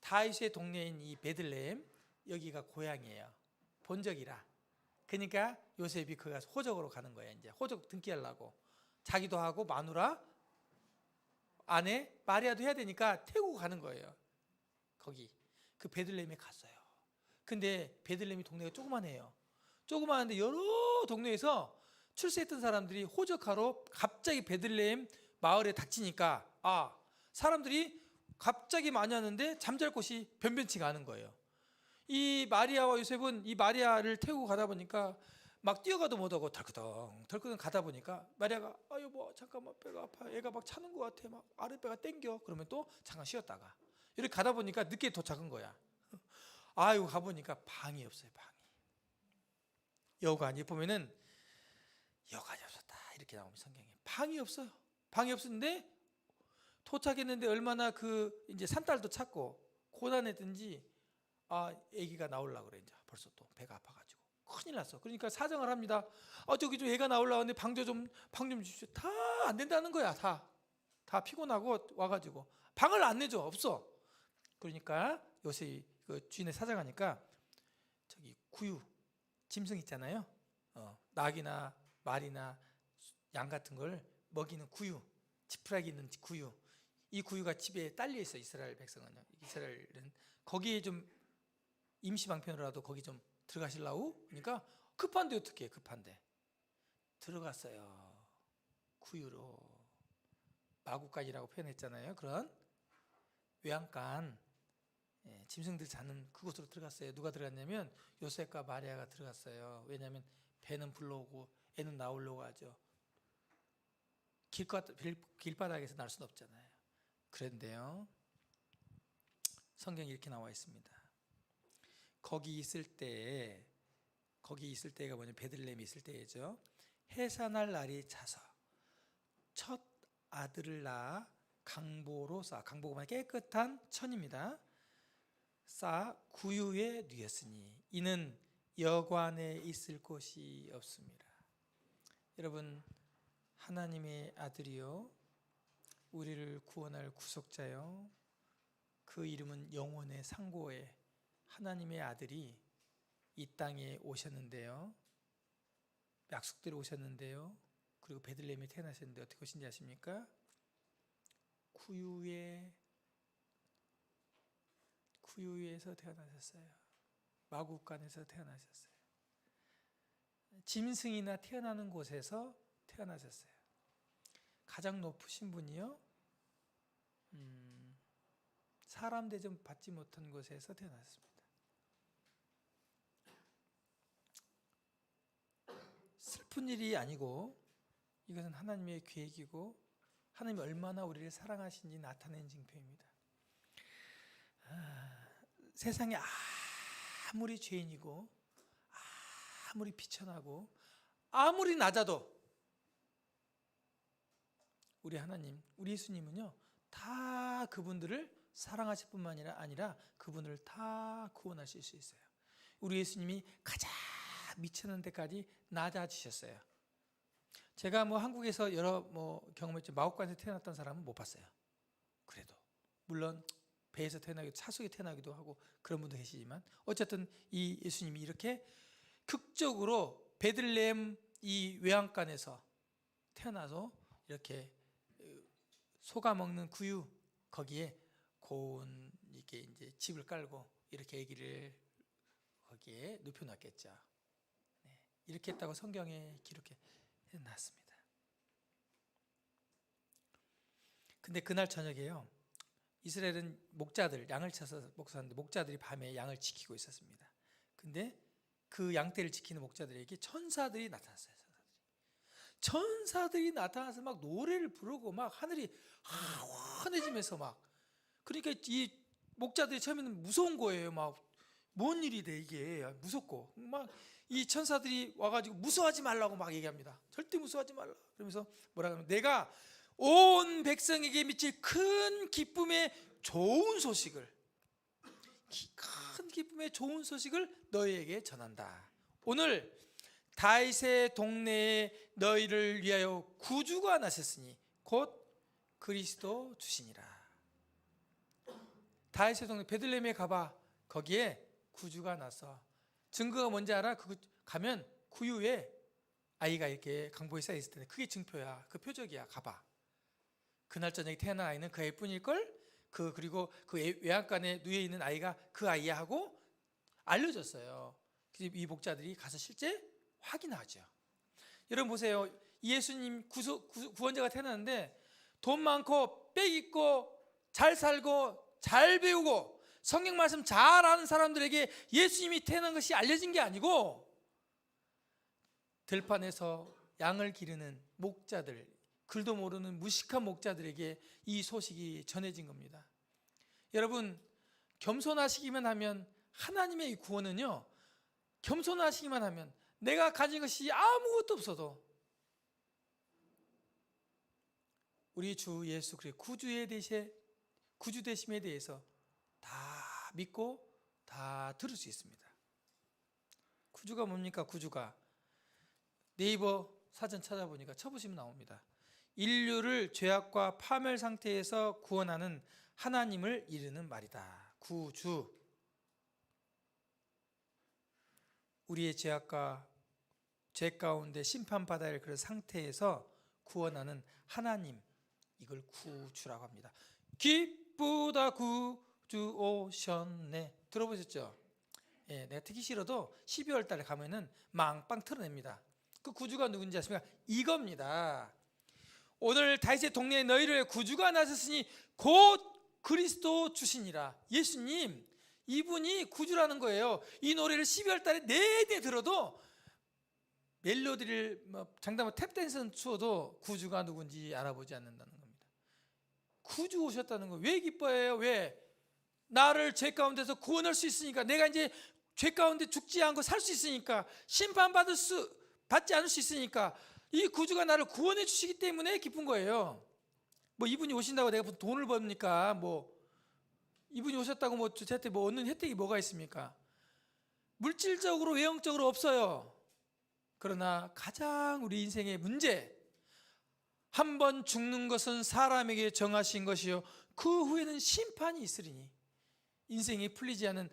Speaker 1: 다윗의 동네인 이 베들레헴, 여기가 고향이에요. 본적이라. 그러니까 요셉이 그가 호적으로 가는 거예요. 이제 호적 등기하려고. 자기도 하고 마누라, 아내 마리아도 해야 되니까 태우고 가는 거예요. 거기 그 베들레헴에 갔어요. 근데 베들레헴이 동네가 조그만해요. 조그만한데 여러 동네에서 출세했던 사람들이 호적하러 갑자기 베들레헴 마을에 닥치니까 사람들이 갑자기 많이 왔는데 잠잘 곳이 변변치가 않은 거예요. 이 마리아와 요셉은 이 마리아를 태우고 가다 보니까 막 뛰어가도 못하고 덜커덩 가다 보니까 마리아가 여보 잠깐만 배가 아파, 애가 막 차는 것 같아, 막 아랫배가 땡겨. 그러면 또 잠깐 쉬었다가 이렇게 가다 보니까 늦게 도착한 거야. 가보니까 방이 없어요. 여관이 보면은 여관이 없었다 이렇게 나오면 성경에 방이 없어요. 방이 없었는데 도착했는데 얼마나 이제 산딸도 찾고 고단했든지 아기가 나오려고 그래. 이제 벌써 또 배가 아파가지고 큰일 났어. 그러니까 사정을 합니다. 저기 좀 애가 나오려고 하는데 방 좀 주십시오. 다 안 된다는 거야. 다 피곤하고 와가지고 방을 안 내줘. 없어. 그러니까 요새 그 주인의 사정하니까 저기 구유 짐승 있잖아요. 낙이나 말이나 양 같은 걸 먹이는 구유, 지푸라기 있는 구유. 이 구유가 집에 딸려 있어. 이스라엘 백성은요. 이스라엘은 거기에 좀 임시 방편으로라도 거기 좀 들어가시려고. 그러니까 급한데 어떻게 해? 급한데 들어갔어요. 구유로 마구간이라고 표현했잖아요. 그런 외양간, 짐승들 자는 그곳으로 들어갔어요. 누가 들어갔냐면 요셉과 마리아가 들어갔어요. 왜냐하면 배는 불러오고 애는 나오려고 하죠. 길바닥에서 날 수는 없잖아요. 그런데요, 성경에 이렇게 나와 있습니다. 거기 있을 때가 뭐냐면 베들레헴에 있을 때죠. 해산할 날이 차서 첫 아들을 낳아 강보로 쌓아, 강보가 말하면 깨끗한 천입니다. 쌓아 구유에 누였으니 이는 여관에 있을 곳이 없습니다. 여러분, 하나님의 아들이요, 우리를 구원할 구속자요, 그 이름은 영혼의 상고에 하나님의 아들이 이 땅에 오셨는데요, 약속대로 오셨는데요, 그리고 베들레헴에 태어나셨는데 어떻게 오신지 아십니까? 구유에서 태어나셨어요. 마구간에서 태어나셨어요. 짐승이나 태어나는 곳에서 태어나셨어요. 가장 높으신 분이요, 사람 대접 받지 못한 곳에서 태어났습니다. 슬픈 일이 아니고 이것은 하나님의 계획이고 하나님이 얼마나 우리를 사랑하신지 나타낸 징표입니다. 세상에 아무리 죄인이고 아무리 비천하고 아무리 낮아도 우리 하나님, 우리 예수님은요, 다 그분들을 사랑하실 뿐만 아니라 그분을 다 구원하실 수 있어요. 우리 예수님이 가장 미치는 데까지 낮아지셨어요. 제가 한국에서 여러 경험했죠. 마곡간에서 태어났던 사람은 못 봤어요. 그래도 물론 배에서 태어나기도, 사속에 태어나기도 하고 그런 분도 계시지만 어쨌든 이 예수님이 이렇게 극적으로 베들레헴 이 외양간에서 태어나서 이렇게 소가 먹는 구유 거기에 고운 이렇게 이제 집을 깔고 이렇게 아기를 거기에 눕혀놨겠죠. 네, 이렇게 했다고 성경에 기록해 놨습니다. 근데 그날 저녁에요, 이스라엘은 목자들, 양을 쳐서 목사하는데 목자들이 밤에 양을 지키고 있었습니다. 근데 그 양떼를 지키는 목자들에게 천사들이 나타났어요. 천사들이 나타나서 막 노래를 부르고 막 하늘이 환해지면서 막, 그러니까 이 목자들이 처음에는 무서운 거예요. 막 뭔 일이래 이게, 무섭고 막 이 천사들이 와가지고 무서워하지 말라고 막 얘기합니다. 절대 무서워하지 말라. 그러면서 뭐라 하면, 내가 온 백성에게 미칠 큰 기쁨의 좋은 소식을, 큰 기쁨의 좋은 소식을 너희에게 전한다. 오늘 다윗의 동네에 너희를 위하여 구주가 나셨으니 곧 그리스도 주시니라. 다윗의 동네 베들레헴에 가봐. 거기에 구주가 나서, 증거가 뭔지 알아? 그거 가면 구유에 아이가 이렇게 강보에 쌓여 있을 텐데 그게 증표야. 그 표적이야. 가봐. 그날 저녁에 태어난 아이는 그 아이뿐일걸? 그리고 그 외양간에 누워 있는 아이가 그 아이야 하고 알려줬어요. 이 목자들이 가서 실제 확인하죠. 여러분 보세요. 예수님 구원자가 태어났는데 돈 많고 빽 있고 잘 살고 잘 배우고 성경 말씀 잘 아는 사람들에게 예수님이 태어난 것이 알려진 게 아니고 들판에서 양을 기르는 목자들, 글도 모르는 무식한 목자들에게 이 소식이 전해진 겁니다. 여러분, 겸손하시기만 하면 하나님의 이 구원은요, 겸손하시기만 하면 내가 가진 것이 아무것도 없어도 우리 주 예수 그리스도 구주 되심에 대해서 다 믿고 다 들을 수 있습니다. 구주가 뭡니까? 구주가 네이버 사전 찾아보니까 쳐보시면 나옵니다. 인류를 죄악과 파멸 상태에서 구원하는 하나님을 이르는 말이다. 구주. 우리의 죄악과 죄 가운데 심판받아야 할 그런 상태에서 구원하는 하나님, 이걸 구주라고 합니다. 기쁘다 구주 오셨네. 들어보셨죠? 예, 내가 듣기 싫어도 12월 달에 가면은 망빵 틀어냅니다. 그 구주가 누군지 아십니까? 이겁니다. 오늘 다윗의 동네에 너희를 구주가 나셨으니 곧 그리스도 주시니라. 예수님, 이분이 구주라는 거예요. 이 노래를 12월 달에 내내 들어도 멜로디를 장담하고 탭댄스는 추어도 구주가 누군지 알아보지 않는다는 겁니다. 구주 오셨다는 거 왜 기뻐해요? 왜? 나를 죄 가운데서 구원할 수 있으니까, 내가 이제 죄 가운데 죽지 않고 살 수 있으니까, 받지 않을 수 있으니까, 이 구주가 나를 구원해 주시기 때문에 기쁜 거예요. 뭐 이분이 오신다고 내가 무슨 돈을 벌니까, 뭐 이분이 오셨다고 뭐 저한테 뭐 얻는 혜택이 뭐가 있습니까? 물질적으로 외형적으로 없어요. 그러나 가장 우리 인생의 문제, 한 번 죽는 것은 사람에게 정하신 것이요 그 후에는 심판이 있으리니, 인생이 풀리지 않은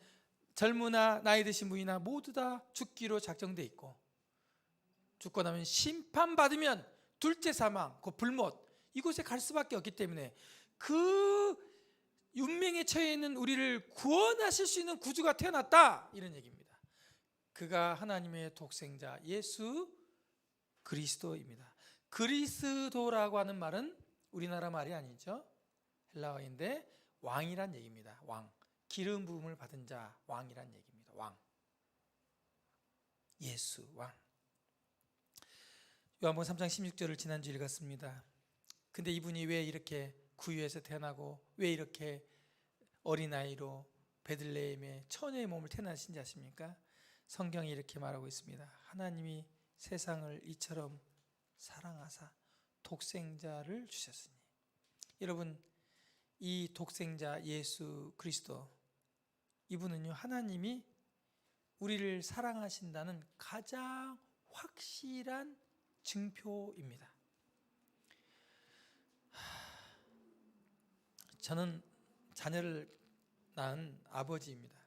Speaker 1: 젊으나 나이 드신 분이나 모두 다 죽기로 작정돼 있고, 죽고 나면 심판받으면 둘째 사망, 그 불못, 이곳에 갈 수밖에 없기 때문에 그 운명에 처해 있는 우리를 구원하실 수 있는 구주가 태어났다, 이런 얘기입니다. 그가 하나님의 독생자 예수 그리스도입니다. 그리스도라고 하는 말은 우리나라 말이 아니죠. 헬라어인데 왕이란 얘기입니다. 왕, 기름 부음을 받은 자, 왕이란 얘기입니다. 왕, 예수, 왕. 요한복음 3장 16절을 지난주 읽었습니다. 근데 이분이 왜 이렇게 구유에서 태어나고 왜 이렇게 어린아이로 베들레헴의 처녀의 몸을 태어나신지 아십니까? 성경이 이렇게 말하고 있습니다. 하나님이 세상을 이처럼 사랑하사 독생자를 주셨으니. 여러분, 이 독생자 예수 그리스도, 이분은요, 하나님이 우리를 사랑하신다는 가장 확실한 증표입니다. 저는 자녀를 낳은 아버지입니다.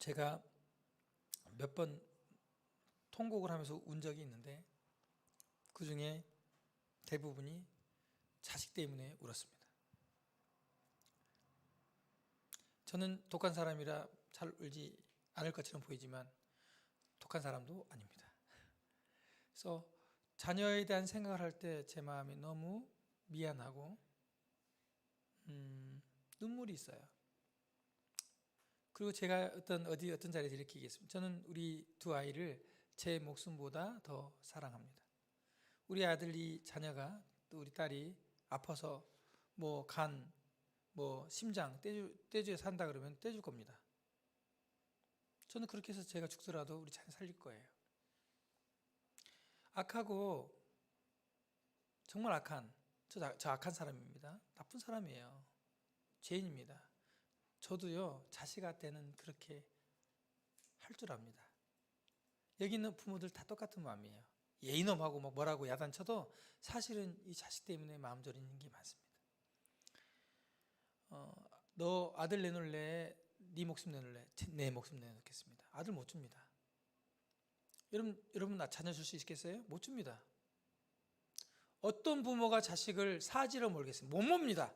Speaker 1: 제가 몇 번 통곡을 하면서 운 적이 있는데, 그 중에 대부분이 자식 때문에 울었습니다. 저는 독한 사람이라 잘 울지 않을 것처럼 보이지만 독한 사람도 아닙니다. 그래서 자녀에 대한 생각을 할 때 제 마음이 너무 미안하고 눈물이 있어요. 그리고 제가 어떤 자리에서 이렇게 얘기했습니다. 저는 우리 두 아이를 제 목숨보다 더 사랑합니다. 우리 아들이, 자녀가, 또 우리 딸이 아파서 뭐 간, 뭐 심장 떼주에 산다 그러면 떼줄 겁니다. 저는 그렇게 해서 제가 죽더라도 우리 자녀 살릴 거예요. 악하고 정말 악한, 저 악한 사람입니다. 나쁜 사람이에요. 죄인입니다. 저도요, 자식한테는 그렇게 할 줄 압니다. 여기 있는 부모들 다 똑같은 마음이에요. 얘 이놈하고 막 뭐라고 야단쳐도 사실은 이 자식 때문에 마음 졸이는 게 많습니다. 너 아들 내놓을래? 네 목숨 내놓을래? 내 목숨 내놓겠습니다. 아들 못 줍니다. 여러분 나 자녀 줄 수 있겠어요? 못 줍니다. 어떤 부모가 자식을 사지로 몰겠습니다. 못 몹니다.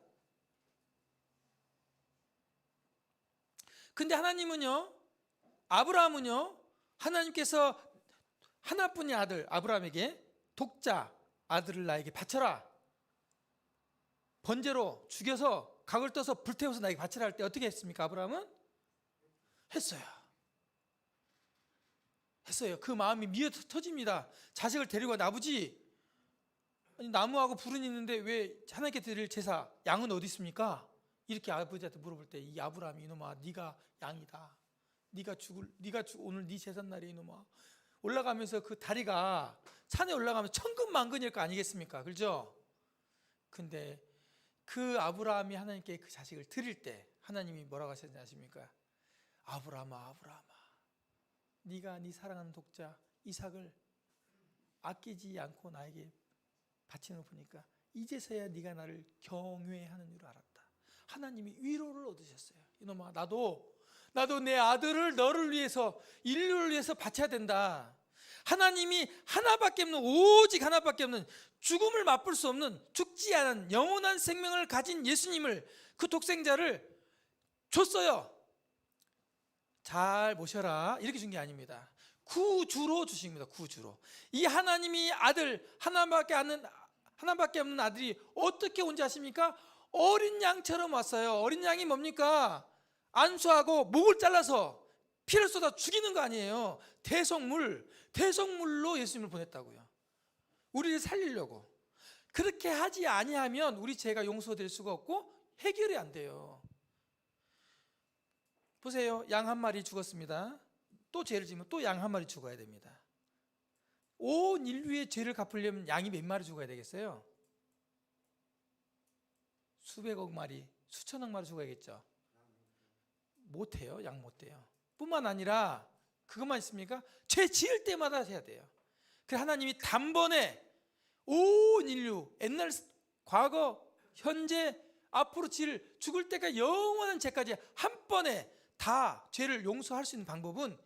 Speaker 1: 근데 하나님은요, 아브라함은요, 하나님께서 하나뿐인 아들 아브라함에게 독자 아들을 나에게 바쳐라, 번제로 죽여서 각을 떠서 불태워서 나에게 바쳐라 할 때 어떻게 했습니까? 아브라함은 했어요. 그 마음이 미어 터집니다. 자식을 데리고 와, 아버지, 아니, 나무하고 불은 있는데 왜 하나님께 드릴 제사 양은 어디 있습니까? 이렇게 아버지한테 물어볼 때, 이 아브라함이, 이놈아, 네가 양이다. 네가 오늘 네 제삿날이, 이놈아. 올라가면서 그 다리가 산에 올라가면 천근만근일 거 아니겠습니까? 그렇죠? 근데 그 아브라함이 하나님께 그 자식을 드릴 때 하나님이 뭐라고 하셨는지 아십니까? 아브라함아, 네가 네 사랑하는 독자 이삭을 아끼지 않고 나에게 바치는 걸 보니까 이제서야 네가 나를 경외하는 줄 알았다. 하나님이 위로를 얻으셨어요. 이놈아, 나도 내 아들을 너를 위해서, 인류를 위해서 바쳐야 된다. 하나님이 오직 하나밖에 없는, 죽음을 맛볼 수 없는, 죽지 않은 영원한 생명을 가진 예수님을, 그 독생자를 줬어요. 잘 모셔라, 이렇게 준 게 아닙니다. 구주로 주신 겁니다. 구주로. 이 하나님이 아들, 하나밖에 없는 아들이 어떻게 온지 아십니까? 어린 양처럼 왔어요. 어린 양이 뭡니까? 안수하고 목을 잘라서 피를 쏟아 죽이는 거 아니에요. 대속물로 예수님을 보냈다고요. 우리를 살리려고. 그렇게 하지 아니하면 우리 죄가 용서될 수가 없고 해결이 안 돼요. 보세요. 양 한 마리 죽었습니다. 또 죄를 지면 또 양 한 마리 죽어야 됩니다. 온 인류의 죄를 갚으려면 양이 몇 마리 죽어야 되겠어요? 수백억 마리, 수천억 마리 죽어야겠죠. 못해요. 양 못돼요. 뿐만 아니라 그것만 있습니까? 죄 지을 때마다 해야 돼요. 그래서 하나님이 단번에 온 인류, 옛날, 과거, 현재, 앞으로 죽을 때까지 영원한 죄까지 한 번에 다 죄를 용서할 수 있는 방법은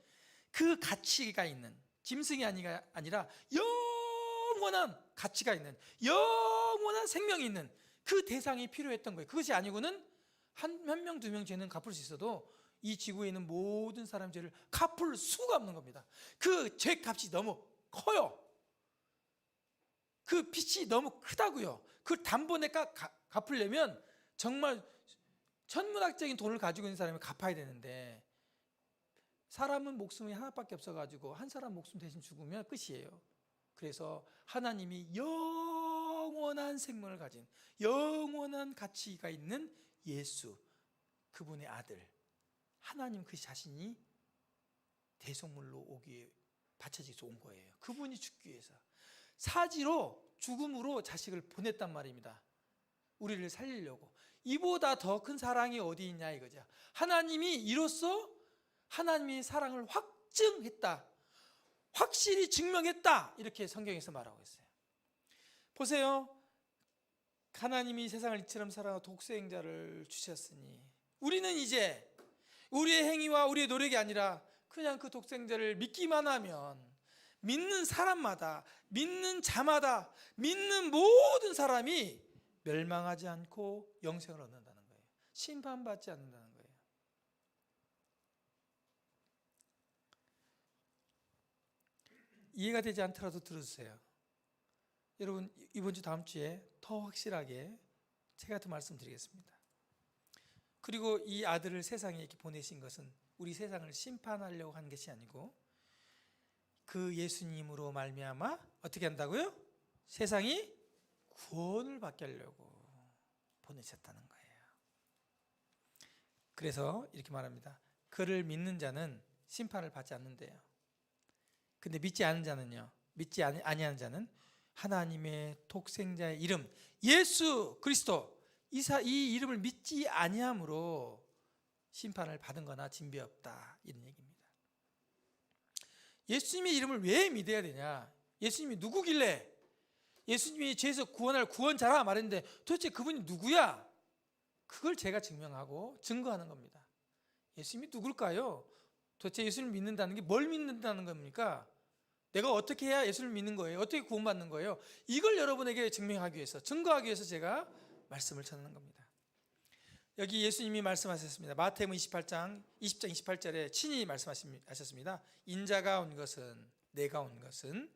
Speaker 1: 그 가치가 있는, 짐승이 아니라 영원한 가치가 있는, 영원한 생명이 있는 그 대상이 필요했던 거예요. 그것이 아니고는 한 명, 두 명 죄는 갚을 수 있어도 이 지구에 있는 모든 사람 죄를 갚을 수가 없는 겁니다. 그 죄값이 너무 커요. 그 빚이 너무 크다고요. 그 단번에 갚으려면 정말 천문학적인 돈을 가지고 있는 사람이 갚아야 되는데, 사람은 목숨이 하나밖에 없어가지고 한 사람 목숨 대신 죽으면 끝이에요. 그래서 하나님이 영원한 생명을 가진, 영원한 가치가 있는 예수, 그분의 아들, 하나님 그 자신이 대속물로 오기에 바쳐져서 온 거예요. 그분이 죽기 위해서 사지로, 죽음으로 자식을 보냈단 말입니다. 우리를 살리려고. 이보다 더 큰 사랑이 어디 있냐 이거죠. 하나님이 이로써 하나님의 사랑을 확증했다, 확실히 증명했다, 이렇게 성경에서 말하고 있어요. 보세요. 하나님이 세상을 이처럼 사랑하고 독생자를 주셨으니 우리는 이제 우리의 행위와 우리의 노력이 아니라 그냥 그 독생자를 믿기만 하면 믿는 사람마다, 믿는 자마다, 믿는 모든 사람이 멸망하지 않고 영생을 얻는다는 거예요. 심판받지 않는다는 거예요. 이해가 되지 않더라도 들어주세요. 여러분, 이번 주 다음 주에 더 확실하게 제가 더 말씀드리겠습니다. 그리고 이 아들을 세상에 이렇게 보내신 것은 우리 세상을 심판하려고 한 것이 아니고 그 예수님으로 말미암아 어떻게 한다고요? 세상이 구원을 받게 하려고 보내셨다는 거예요. 그래서 이렇게 말합니다. 그를 믿는 자는 심판을 받지 않는데요. 근데 믿지 않은 자는요, 믿지 아니하는 자는 하나님의 독생자의 이름 예수 그리스도, 이 이름을 믿지 아니함으로 심판을 받은 거나 진배 없다, 이런 얘기입니다. 예수님의 이름을 왜 믿어야 되냐? 예수님이 누구길래? 예수님이 죄에서 구원할 구원자라 말했는데 도대체 그분이 누구야? 그걸 제가 증명하고 증거하는 겁니다. 예수님이 누굴까요? 도대체 예수님을 믿는다는 게 뭘 믿는다는 겁니까? 내가 어떻게 해야 예수를 믿는 거예요? 어떻게 구원받는 거예요? 이걸 여러분에게 증명하기 위해서, 증거하기 위해서 제가 말씀을 전하는 겁니다. 여기 예수님이 말씀하셨습니다. 마태복음 28장 20장 28절에 친히 말씀하셨습니다. 인자가 온 것은, 내가 온 것은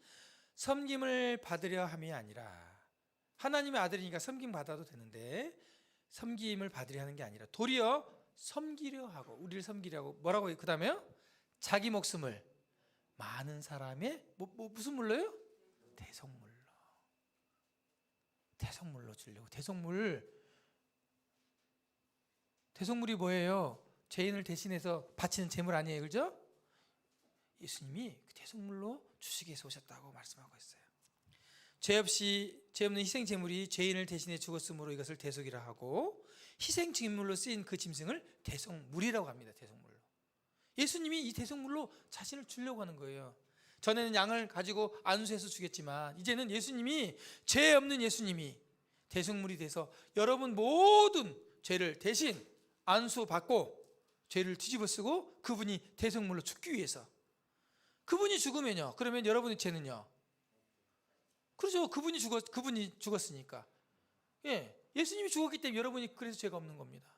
Speaker 1: 섬김을 받으려 함이 아니라, 하나님의 아들이니까 섬김 받아도 되는데 섬김을 받으려 하는 게 아니라 도리어 섬기려 하고, 우리를 섬기려고, 뭐라고 그 다음에요? 자기 목숨을 많은 사람의 무슨 물로요? 대속물로 주려고. 대속물이 뭐예요? 죄인을 대신해서 바치는 제물 아니에요, 그죠? 예수님이 그 대속물로 주시기 위해서 오셨다고 말씀하고 있어요. 죄 없는 희생 제물이 죄인을 대신해 죽었으므로 이것을 대속이라 하고, 희생 제물로 쓰인 그 짐승을 대속물이라고 합니다. 대속물로. 예수님이 이 대속물로 자신을 주려고 하는 거예요. 전에는 양을 가지고 안수해서 주겠지만 이제는 예수님이, 죄 없는 예수님이 대속물이 돼서 여러분 모든 죄를 대신 안수받고 죄를 뒤집어쓰고 그분이 대속물로 죽기 위해서, 그분이 죽으면요, 그러면 여러분의 죄는요, 그렇죠, 그분이 죽었으니까, 예수님이 죽었기 때문에 여러분이 그래서 죄가 없는 겁니다.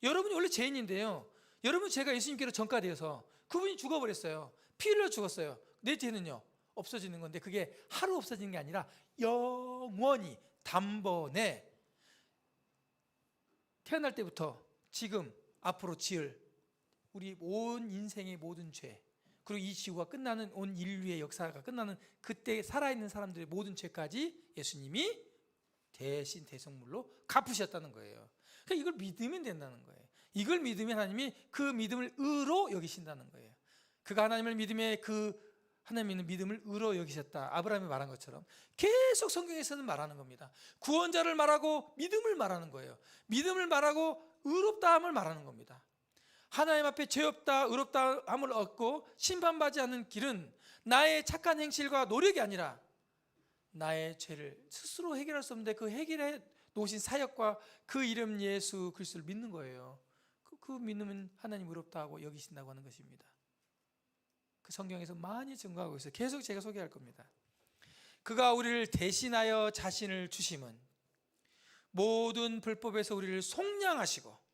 Speaker 1: 여러분이 원래 죄인인데요, 여러분 죄가 예수님께로 전가되어서 그분이 죽어버렸어요. 피 흘려 죽었어요. 내 죄는요 없어지는 건데, 그게 하루 없어지는 게 아니라 영원히 단번에 태어날 때부터 지금 앞으로 지을 우리 온 인생의 모든 죄, 그리고 이 지구가 끝나는, 온 인류의 역사가 끝나는 그때 살아있는 사람들의 모든 죄까지 예수님이 대신 대속물로 갚으셨다는 거예요. 그러니까 이걸 믿으면 된다는 거예요. 이걸 믿으면 하나님이 그 믿음을 의로 여기신다는 거예요. 그가 하나님을 믿음에 하나님의 믿음을 의로 여기셨다, 아브라함이 말한 것처럼 계속 성경에서는 말하는 겁니다. 구원자를 말하고 믿음을 말하는 거예요. 믿음을 말하고 의롭다함을 말하는 겁니다. 하나님 앞에 죄 없다, 의롭다함을 얻고 심판받지 않는 길은 나의 착한 행실과 노력이 아니라 나의 죄를 스스로 해결할 수 없는데 그 해결해 놓으신 사역과 그 이름 예수 그리스도를 믿는 거예요. 그 믿음은 하나님 의롭다 하고 여기신다고 하는 것입니다. 그 성경에서 많이 증거하고 있어요. 계속 제가 소개할 겁니다. 그가 우리를 대신하여 자신을 주심은 모든 불법에서 우리를 속량하시고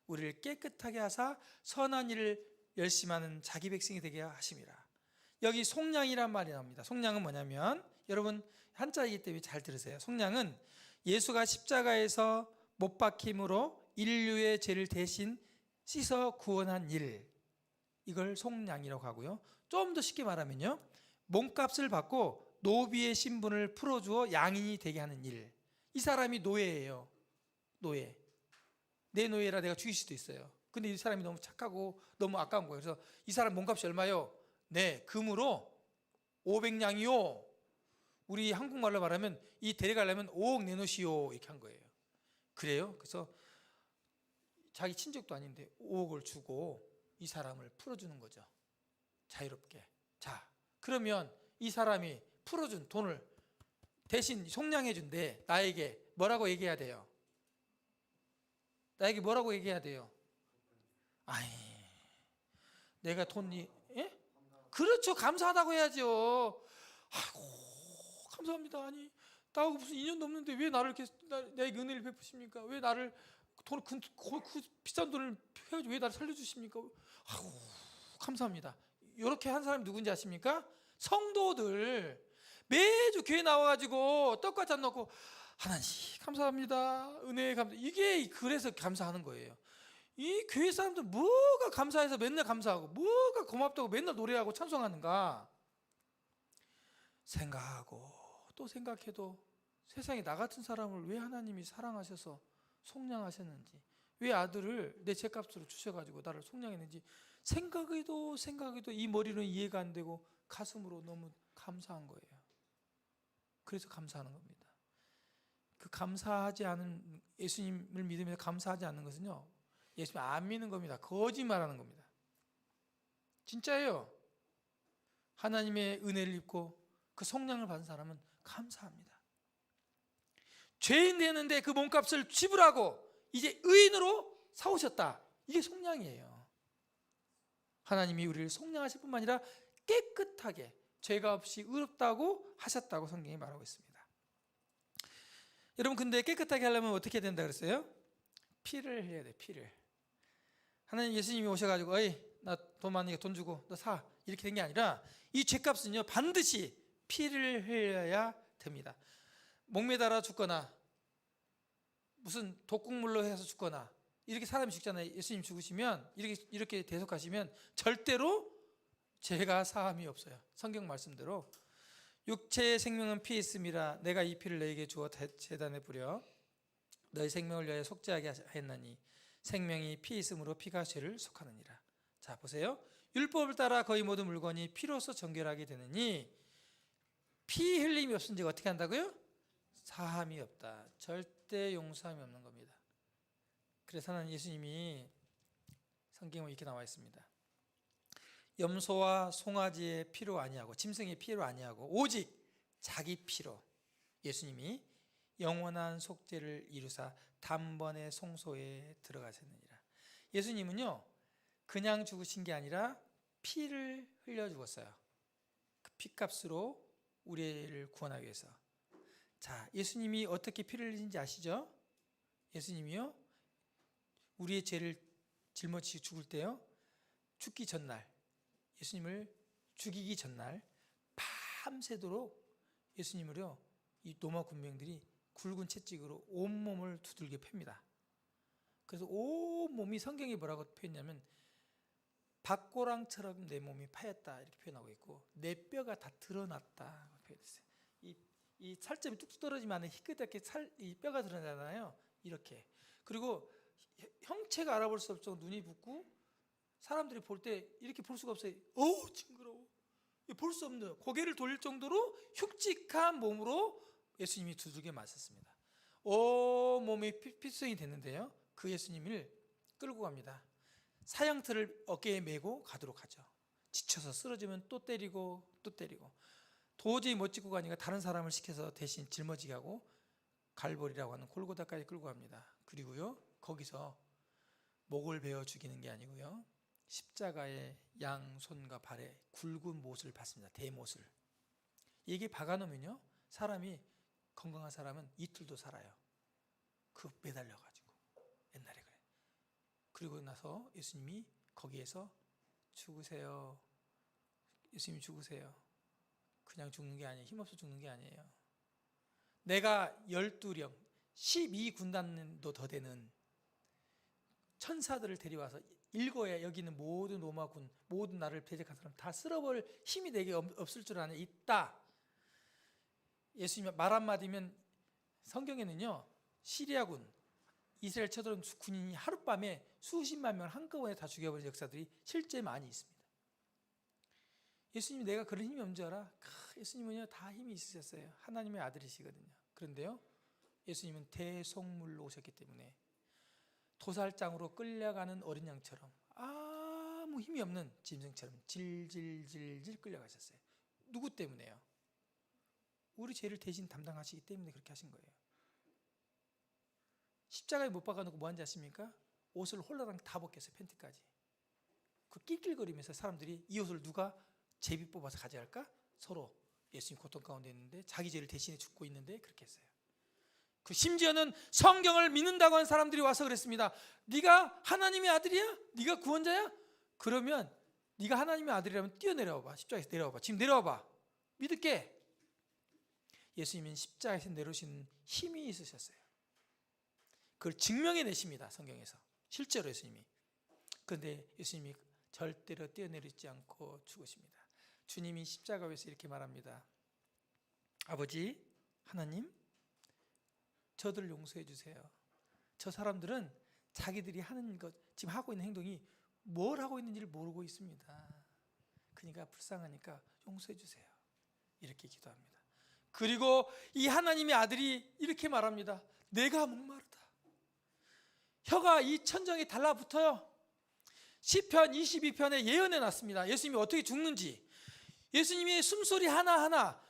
Speaker 1: 우리를 깨끗하게 하사 선한 일을 열심히 하는 자기 백성이 되게 하심이라. 여기 속량이란 말이 나옵니다. 속량은 뭐냐면, 여러분 한자이기 때문에 잘 들으세요. 속량은 예수가 십자가에서 못 박힘으로 인류의 죄를 대신 씻어 구원한 일, 이걸 속량이라고 하고요. 좀 더 쉽게 말하면요, 몸값을 받고 노비의 신분을 풀어주어 양인이 되게 하는 일. 이 사람이 노예예요. 노예. 내 노예라 내가 죽일 수도 있어요. 근데 이 사람이 너무 착하고 너무 아까운 거예요. 그래서 이 사람 몸값이 얼마요? 네, 금으로 500냥이요. 우리 한국말로 말하면 이 데려가려면 5억 내놓으시오, 이렇게 한 거예요. 그래요? 그래서 자기 친족도 아닌데 5억을 주고 이 사람을 풀어주는 거죠. 자유롭게. 자, 그러면 이 사람이 풀어준 돈을 대신 속량해 준대. 나에게 뭐라고 얘기해야 돼요? 나에게 뭐라고 얘기해야 돼요? 아이, 내가 돈이, 예? 그렇죠. 감사하다고 해야죠. 아이고, 감사합니다. 아니, 나하고 무슨 인연도 없는데 왜 나를 이렇게 내게 은혜를 베푸십니까? 왜 나를 그 비싼 돈을 해야지 왜 나를 살려주십니까? 아이고, 감사합니다. 이렇게 한 사람이 누군지 아십니까? 성도들 매주 교회 나와가지고 떡과 잔 넣고 하나님 감사합니다, 은혜 감사, 이게 그래서 감사하는 거예요. 이 교회 사람들 뭐가 감사해서 맨날 감사하고 뭐가 고맙다고 맨날 노래하고 찬송하는가 생각하고 또 생각해도 세상에 나 같은 사람을 왜 하나님이 사랑하셔서 속량하셨는지, 왜 아들을 내 죄값으로 주셔가지고 나를 속량했는지 생각해도 이 머리로는 이해가 안 되고 가슴으로 너무 감사한 거예요. 그래서 감사하는 겁니다. 그 감사하지 않은, 예수님을 믿으면서 감사하지 않는 것은요, 예수님 안 믿는 겁니다. 거짓말하는 겁니다. 진짜예요. 하나님의 은혜를 입고 그 속량을 받은 사람은 감사합니다. 죄인 되는데 그 몸값을 지불하고 이제 의인으로 사오셨다. 이게 속량이에요. 하나님이 우리를 속량하실 뿐만 아니라 깨끗하게 죄가 없이 의롭다고 하셨다고 성경이 말하고 있습니다. 여러분, 근데 깨끗하게 하려면 어떻게 된다 그랬어요? 피를 흘려야 돼. 피를. 하나님, 예수님이 오셔가지고 어이 나 돈 많으니까 돈 주고 너 사, 이렇게 된 게 아니라 이 죄값은요 반드시 피를 흘려야 됩니다. 목매달아 죽거나 무슨 독국물로 해서 죽거나 이렇게 사람이 죽잖아요. 예수님 죽으시면 이렇게 대속하시면 절대로 죄가 사함이 없어요. 성경 말씀대로 육체의 생명은 피에 있음이라 내가 이 피를 너에게 주어 제단에 뿌려 너의 생명을 위하여 속죄하게 하였나니 생명이 피에 있으므로 피가 죄를 속하느니라. 자, 보세요. 율법을 따라 거의 모든 물건이 피로서 정결하게 되느니 피 흘림이 없은 자가 어떻게 한다고요? 사함이 없다. 절대 용서함이 없는 겁니다. 그래서 하나님, 예수님이 성경에 이렇게 나와 있습니다. 염소와 송아지의 피로 아니하고 짐승의 피로 아니하고 오직 자기 피로 예수님이 영원한 속죄를 이루사 단번에 송소에 들어가셨느니라. 예수님은요 그냥 죽으신 게 아니라 피를 흘려 죽었어요. 그 피값으로 우리를 구원하기 위해서. 자, 예수님이 어떻게 피를 흘리는지 아시죠? 예수님이요 우리의 죄를 짊어지고 죽을 때요, 죽기 전날, 예수님을 죽이기 전날 밤새도록 예수님을요 이 로마 군병들이 굵은 채찍으로 온몸을 두들겨 팹니다. 그래서 온몸이, 성경이 뭐라고 표현했냐면 닭고랑처럼 내 몸이 파였다 이렇게 표현하고 있고, 내 뼈가 다 드러났다 표현했어요. 이 살점이 뚝뚝 떨어지면 안에 희끗하게 이 뼈가 드러나잖아요. 이렇게. 그리고 형체가 알아볼 수 없을 정도 눈이 붓고, 사람들이 볼 때 이렇게 볼 수가 없어요. 어우 징그러워. 볼 수 없는, 고개를 돌릴 정도로 흉측한 몸으로 예수님이 두들겨 맞았습니다. 온 몸이 피투성이 됐는데요, 그 예수님을 끌고 갑니다. 사형틀을 어깨에 메고 가도록 하죠. 지쳐서 쓰러지면 또 때리고 또 때리고, 도저히 못 짚고 가니까 다른 사람을 시켜서 대신 짊어지게 하고 갈보리라고 하는 골고다까지 끌고 갑니다. 그리고요, 거기서 목을 베어 죽이는 게 아니고요, 십자가의 양손과 발에 굵은 못을 박습니다. 대못을. 이게 박아놓으면요, 사람이, 건강한 사람은 이틀도 살아요. 그 매달려가지고. 옛날에 그래. 그리고 나서 예수님이 거기에서 죽으세요. 예수님이 죽으세요. 그냥 죽는 게 아니에요. 힘없어 죽는 게 아니에요. 내가 12령, 12군단도 더 되는 천사들을 데려와서 읽어야 여기 있는 모든 로마군, 모든 나를 배제한 사람 다 쓸어버릴 힘이 내게 없을 줄 아냐. 있다. 예수님 말 한마디면, 성경에는요, 시리아군, 이스라엘 쳐들어온 군인이 하룻밤에 수십만 명을 한꺼번에 다 죽여버린 역사들이 실제 많이 있습니다. 예수님이 내가 그런 힘이 없는 줄 알아? 예수님은요, 다 힘이 있으셨어요. 하나님의 아들이시거든요. 그런데요, 예수님은 대속물로 오셨기 때문에 도살장으로 끌려가는 어린 양처럼 아무 힘이 없는 짐승처럼 질질질질 끌려가셨어요. 누구 때문에요? 우리 죄를 대신 담당하시기 때문에 그렇게 하신 거예요. 십자가에 못 박아놓고 뭐 한지 아십니까? 옷을 홀라당 다 벗겼어요. 팬티까지. 그 낄낄거리면서 사람들이 이 옷을 누가 제비 뽑아서 가져갈까? 서로 예수님 고통 가운데 있는데, 자기 죄를 대신해 죽고 있는데 그렇게 했어요. 그 심지어는 성경을 믿는다고 하는 사람들이 와서 그랬습니다. 네가 하나님의 아들이야? 네가 구원자야? 그러면 네가 하나님의 아들이라면 뛰어내려와봐. 십자가에서 내려와봐. 지금 내려와봐. 믿을게. 예수님은 십자가에서 내려오시는 힘이 있으셨어요. 그걸 증명해내십니다. 성경에서. 실제로 예수님이. 그런데 예수님이 절대로 뛰어내리지 않고 죽으십니다. 주님이 십자가 위에서 이렇게 말합니다. 아버지 하나님, 저들을 용서해 주세요. 저 사람들은 자기들이 하는 것, 지금 하고 있는 행동이 뭘 하고 있는지를 모르고 있습니다. 그러니까 불쌍하니까 용서해 주세요. 이렇게 기도합니다. 그리고 이 하나님의 아들이 이렇게 말합니다. 내가 목마르다. 혀가 이 천정에 달라붙어요. 시편 22편에 예언해 놨습니다. 예수님이 어떻게 죽는지. 예수님이 숨소리 하나하나,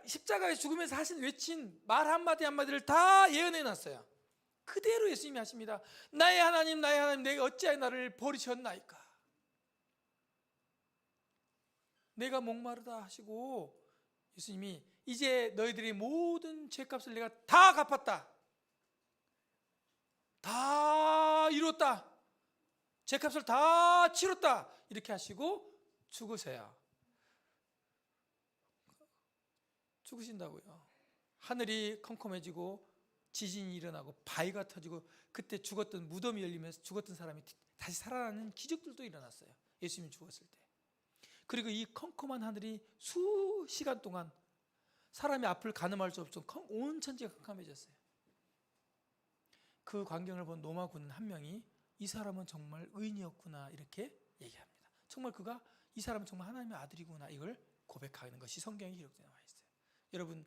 Speaker 1: 십자가에 죽으면서 외친 말 한마디 한마디를 다 예언해 놨어요. 그대로 예수님이 하십니다. 나의 하나님, 나의 하나님, 내가 어찌하여 나를 버리셨나이까. 내가 목마르다 하시고, 예수님이 이제 너희들의 모든 죄값을 내가 다 갚았다. 다 이뤘다. 죄값을 다 치렀다. 이렇게 하시고 죽으세요. 죽으신다고요. 하늘이 컴컴해지고 지진이 일어나고 바위가 터지고, 그때 죽었던 무덤이 열리면서 죽었던 사람이 다시 살아나는 기적들도 일어났어요. 예수님이 죽었을 때. 그리고 이 컴컴한 하늘이 수시간 동안 사람이 앞을 가늠할 수 없을 정도로 온 천지가 컴컴해졌어요. 그 광경을 본 로마군 한 명이 이 사람은 정말 의인이었구나 이렇게 얘기합니다. 정말 그가, 이 사람은 정말 하나님의 아들이구나, 이걸 고백하는 것이 성경에 기록되어 나와 있어요. 여러분,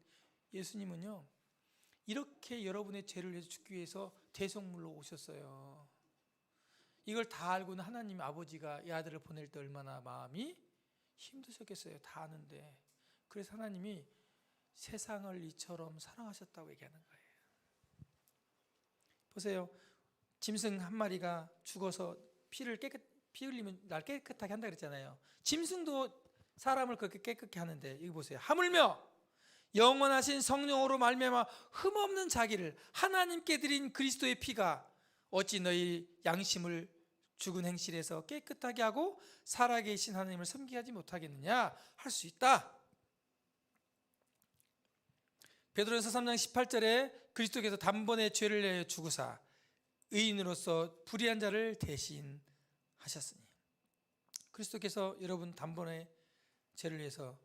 Speaker 1: 예수님은요, 이렇게 여러분의 죄를 위해서 죽기 위해서 대속물로 오셨어요. 이걸 다 알고는 하나님 아버지가 이 아들을 보낼 때 얼마나 마음이 힘드셨겠어요. 다 아는데. 그래서 하나님이 세상을 이처럼 사랑하셨다고 얘기하는 거예요. 보세요. 짐승 한 마리가 죽어서 피 흘리면 날 깨끗하게 한다 그랬잖아요. 짐승도 사람을 그렇게 깨끗게 하는데, 여기 보세요. 하물며 영원하신 성령으로 말미암아 흠없는 자기를 하나님께 드린 그리스도의 피가 어찌 너희 양심을 죽은 행실에서 깨끗하게 하고 살아계신 하나님을 섬기게 하지 못하겠느냐. 할 수 있다. 베드로전서 3장 18절에 그리스도께서 단번에 죄를 내어 죽으사 의인으로서 불의한 자를 대신하셨으니. 그리스도께서 여러분 단번에 죄를 위해서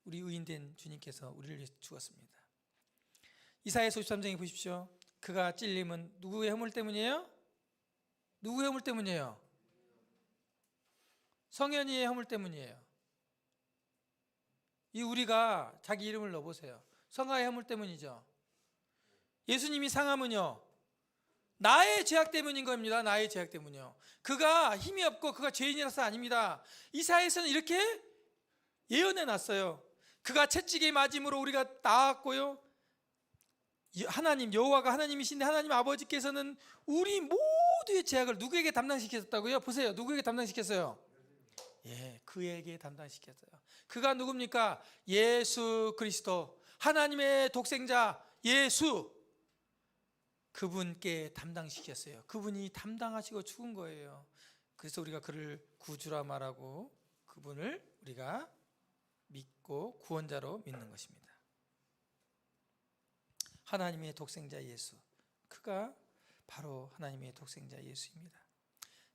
Speaker 1: 우리 의인된 주님께서 우리를 위해서 죽었습니다. 이사야서 53장에 보십시오. 그가 찔림은 누구의 허물 때문이에요? 누구의 허물 때문이에요? 성현이의 허물 때문이에요. 이 우리가 자기 이름을 넣어보세요. 성아의 허물 때문이죠. 예수님이 상함은요, 나의 죄악 때문인 겁니다. 나의 죄악 때문이요. 그가 힘이 없고 그가 죄인이라서 아닙니다. 이사야에서는 이렇게 예언해 놨어요. 그가 채찍에 맞음으로 우리가 나았고요, 하나님 여호와가 하나님이신데 하나님 아버지께서는 우리 모두의 죄악을 누구에게 담당시켰다고요? 보세요. 누구에게 담당시켰어요? 그에게 담당시켰어요. 그가 누굽니까? 예수 그리스도, 하나님의 독생자 예수, 그분께 담당시켰어요. 그분이 담당하시고 죽은 거예요. 그래서 우리가 그를 구주라 말하고 그분을 우리가 믿고 구원자로 믿는 것입니다. 하나님의 독생자 예수, 그가 바로 하나님의 독생자 예수입니다.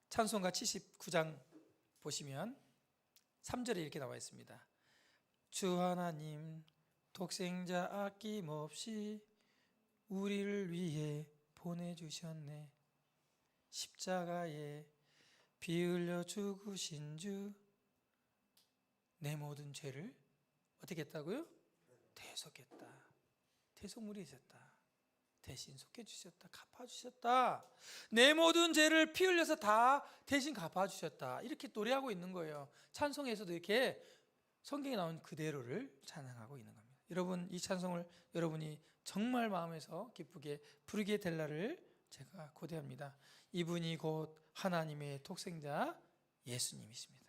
Speaker 1: 찬송가 79장 보시면 3절에 이렇게 나와 있습니다. 주 하나님 독생자 아낌없이 우리를 위해 보내주셨네. 십자가에 피 흘려 죽으신 주, 내 모든 죄를 어떻게 했다고요? 대속했다. 대속물이 있었다. 대신 속해주셨다. 갚아주셨다. 내 모든 죄를 피 흘려서 다 대신 갚아주셨다. 이렇게 노래하고 있는 거예요. 찬송에서도 이렇게 성경에 나온 그대로를 찬양하고 있는 겁니다. 여러분, 이 찬송을 여러분이 정말 마음에서 기쁘게 부르게 될 날을 제가 고대합니다. 이분이 곧 하나님의 독생자 예수님이십니다.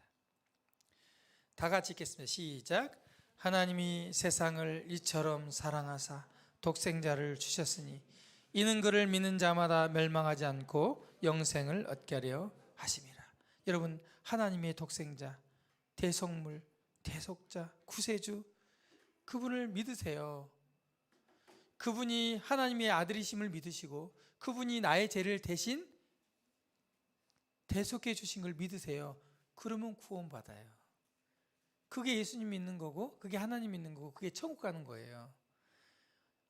Speaker 1: 다 같이 읽겠습니다. 시작. 하나님이 세상을 이처럼 사랑하사 독생자를 주셨으니 이는 그를 믿는 자마다 멸망하지 않고 영생을 얻게 하려 하심이라. 여러분, 하나님의 독생자, 대속물, 대속자, 구세주, 그분을 믿으세요. 그분이 하나님의 아들이심을 믿으시고 그분이 나의 죄를 대신 대속해 주신 걸 믿으세요. 그러면 구원받아요. 그게 예수님 믿는 거고, 그게 하나님 믿는 거고, 그게 천국 가는 거예요.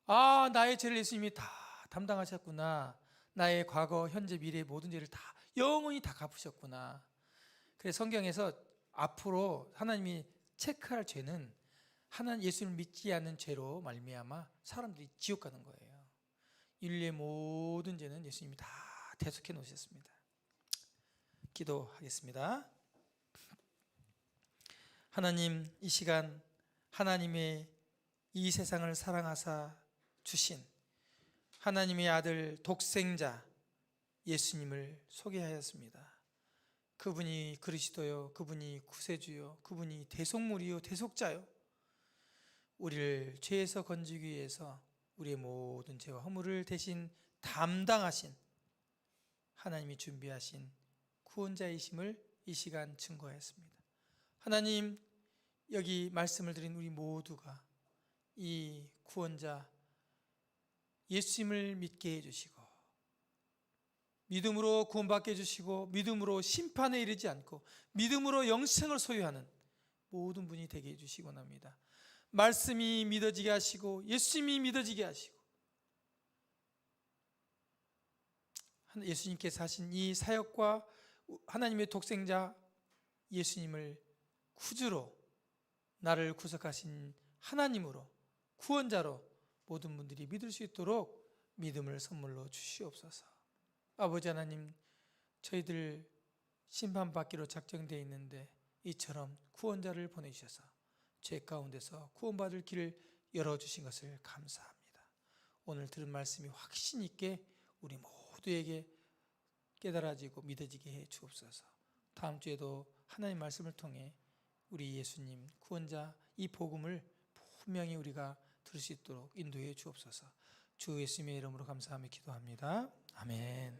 Speaker 1: 아, 나의 죄를 예수님이 다 담당하셨구나. 나의 과거, 현재, 미래의 모든 죄를 다 영원히 다 갚으셨구나. 그래서 성경에서 앞으로 하나님이 체크할 죄는 하나님 예수님을 믿지 않는 죄로 말미암아 사람들이 지옥 가는 거예요. 인류의 모든 죄는 예수님이 다 대속해 놓으셨습니다. 기도하겠습니다. 하나님, 이 시간 하나님의 이 세상을 사랑하사 주신 하나님의 아들 독생자 예수님을 소개하였습니다. 그분이 그리스도요, 그분이 구세주요, 그분이 대속물이요, 대속자요, 우리를 죄에서 건지기 위해서 우리의 모든 죄와 허물을 대신 담당하신 하나님이 준비하신 구원자이심을 이 시간 증거했습니다. 하나님, 여기 말씀을 드린 우리 모두가 이 구원자 예수님을 믿게 해주시고 믿음으로 구원받게 해주시고 믿음으로 심판에 이르지 않고 믿음으로 영생을 소유하는 모든 분이 되게 해주시기 원합니다. 말씀이 믿어지게 하시고 예수님이 믿어지게 하시고 예수님께서 하신 이 사역과 하나님의 독생자 예수님을 구주로 나를 구속하신 하나님으로 구원자로 모든 분들이 믿을 수 있도록 믿음을 선물로 주시옵소서. 아버지 하나님, 저희들 심판받기로 작정되어 있는데 이처럼 구원자를 보내주셔서 죄 가운데서 구원받을 길을 열어주신 것을 감사합니다. 오늘 들은 말씀이 확신 있게 우리 모두에게 깨달아지고 믿어지게 해 주옵소서. 다음 주에도 하나님 말씀을 통해 우리 예수님 구원자 이 복음을 분명히 우리가 들을 수 있도록 인도해 주옵소서. 주 예수님의 이름으로 감사하며 기도합니다. 아멘.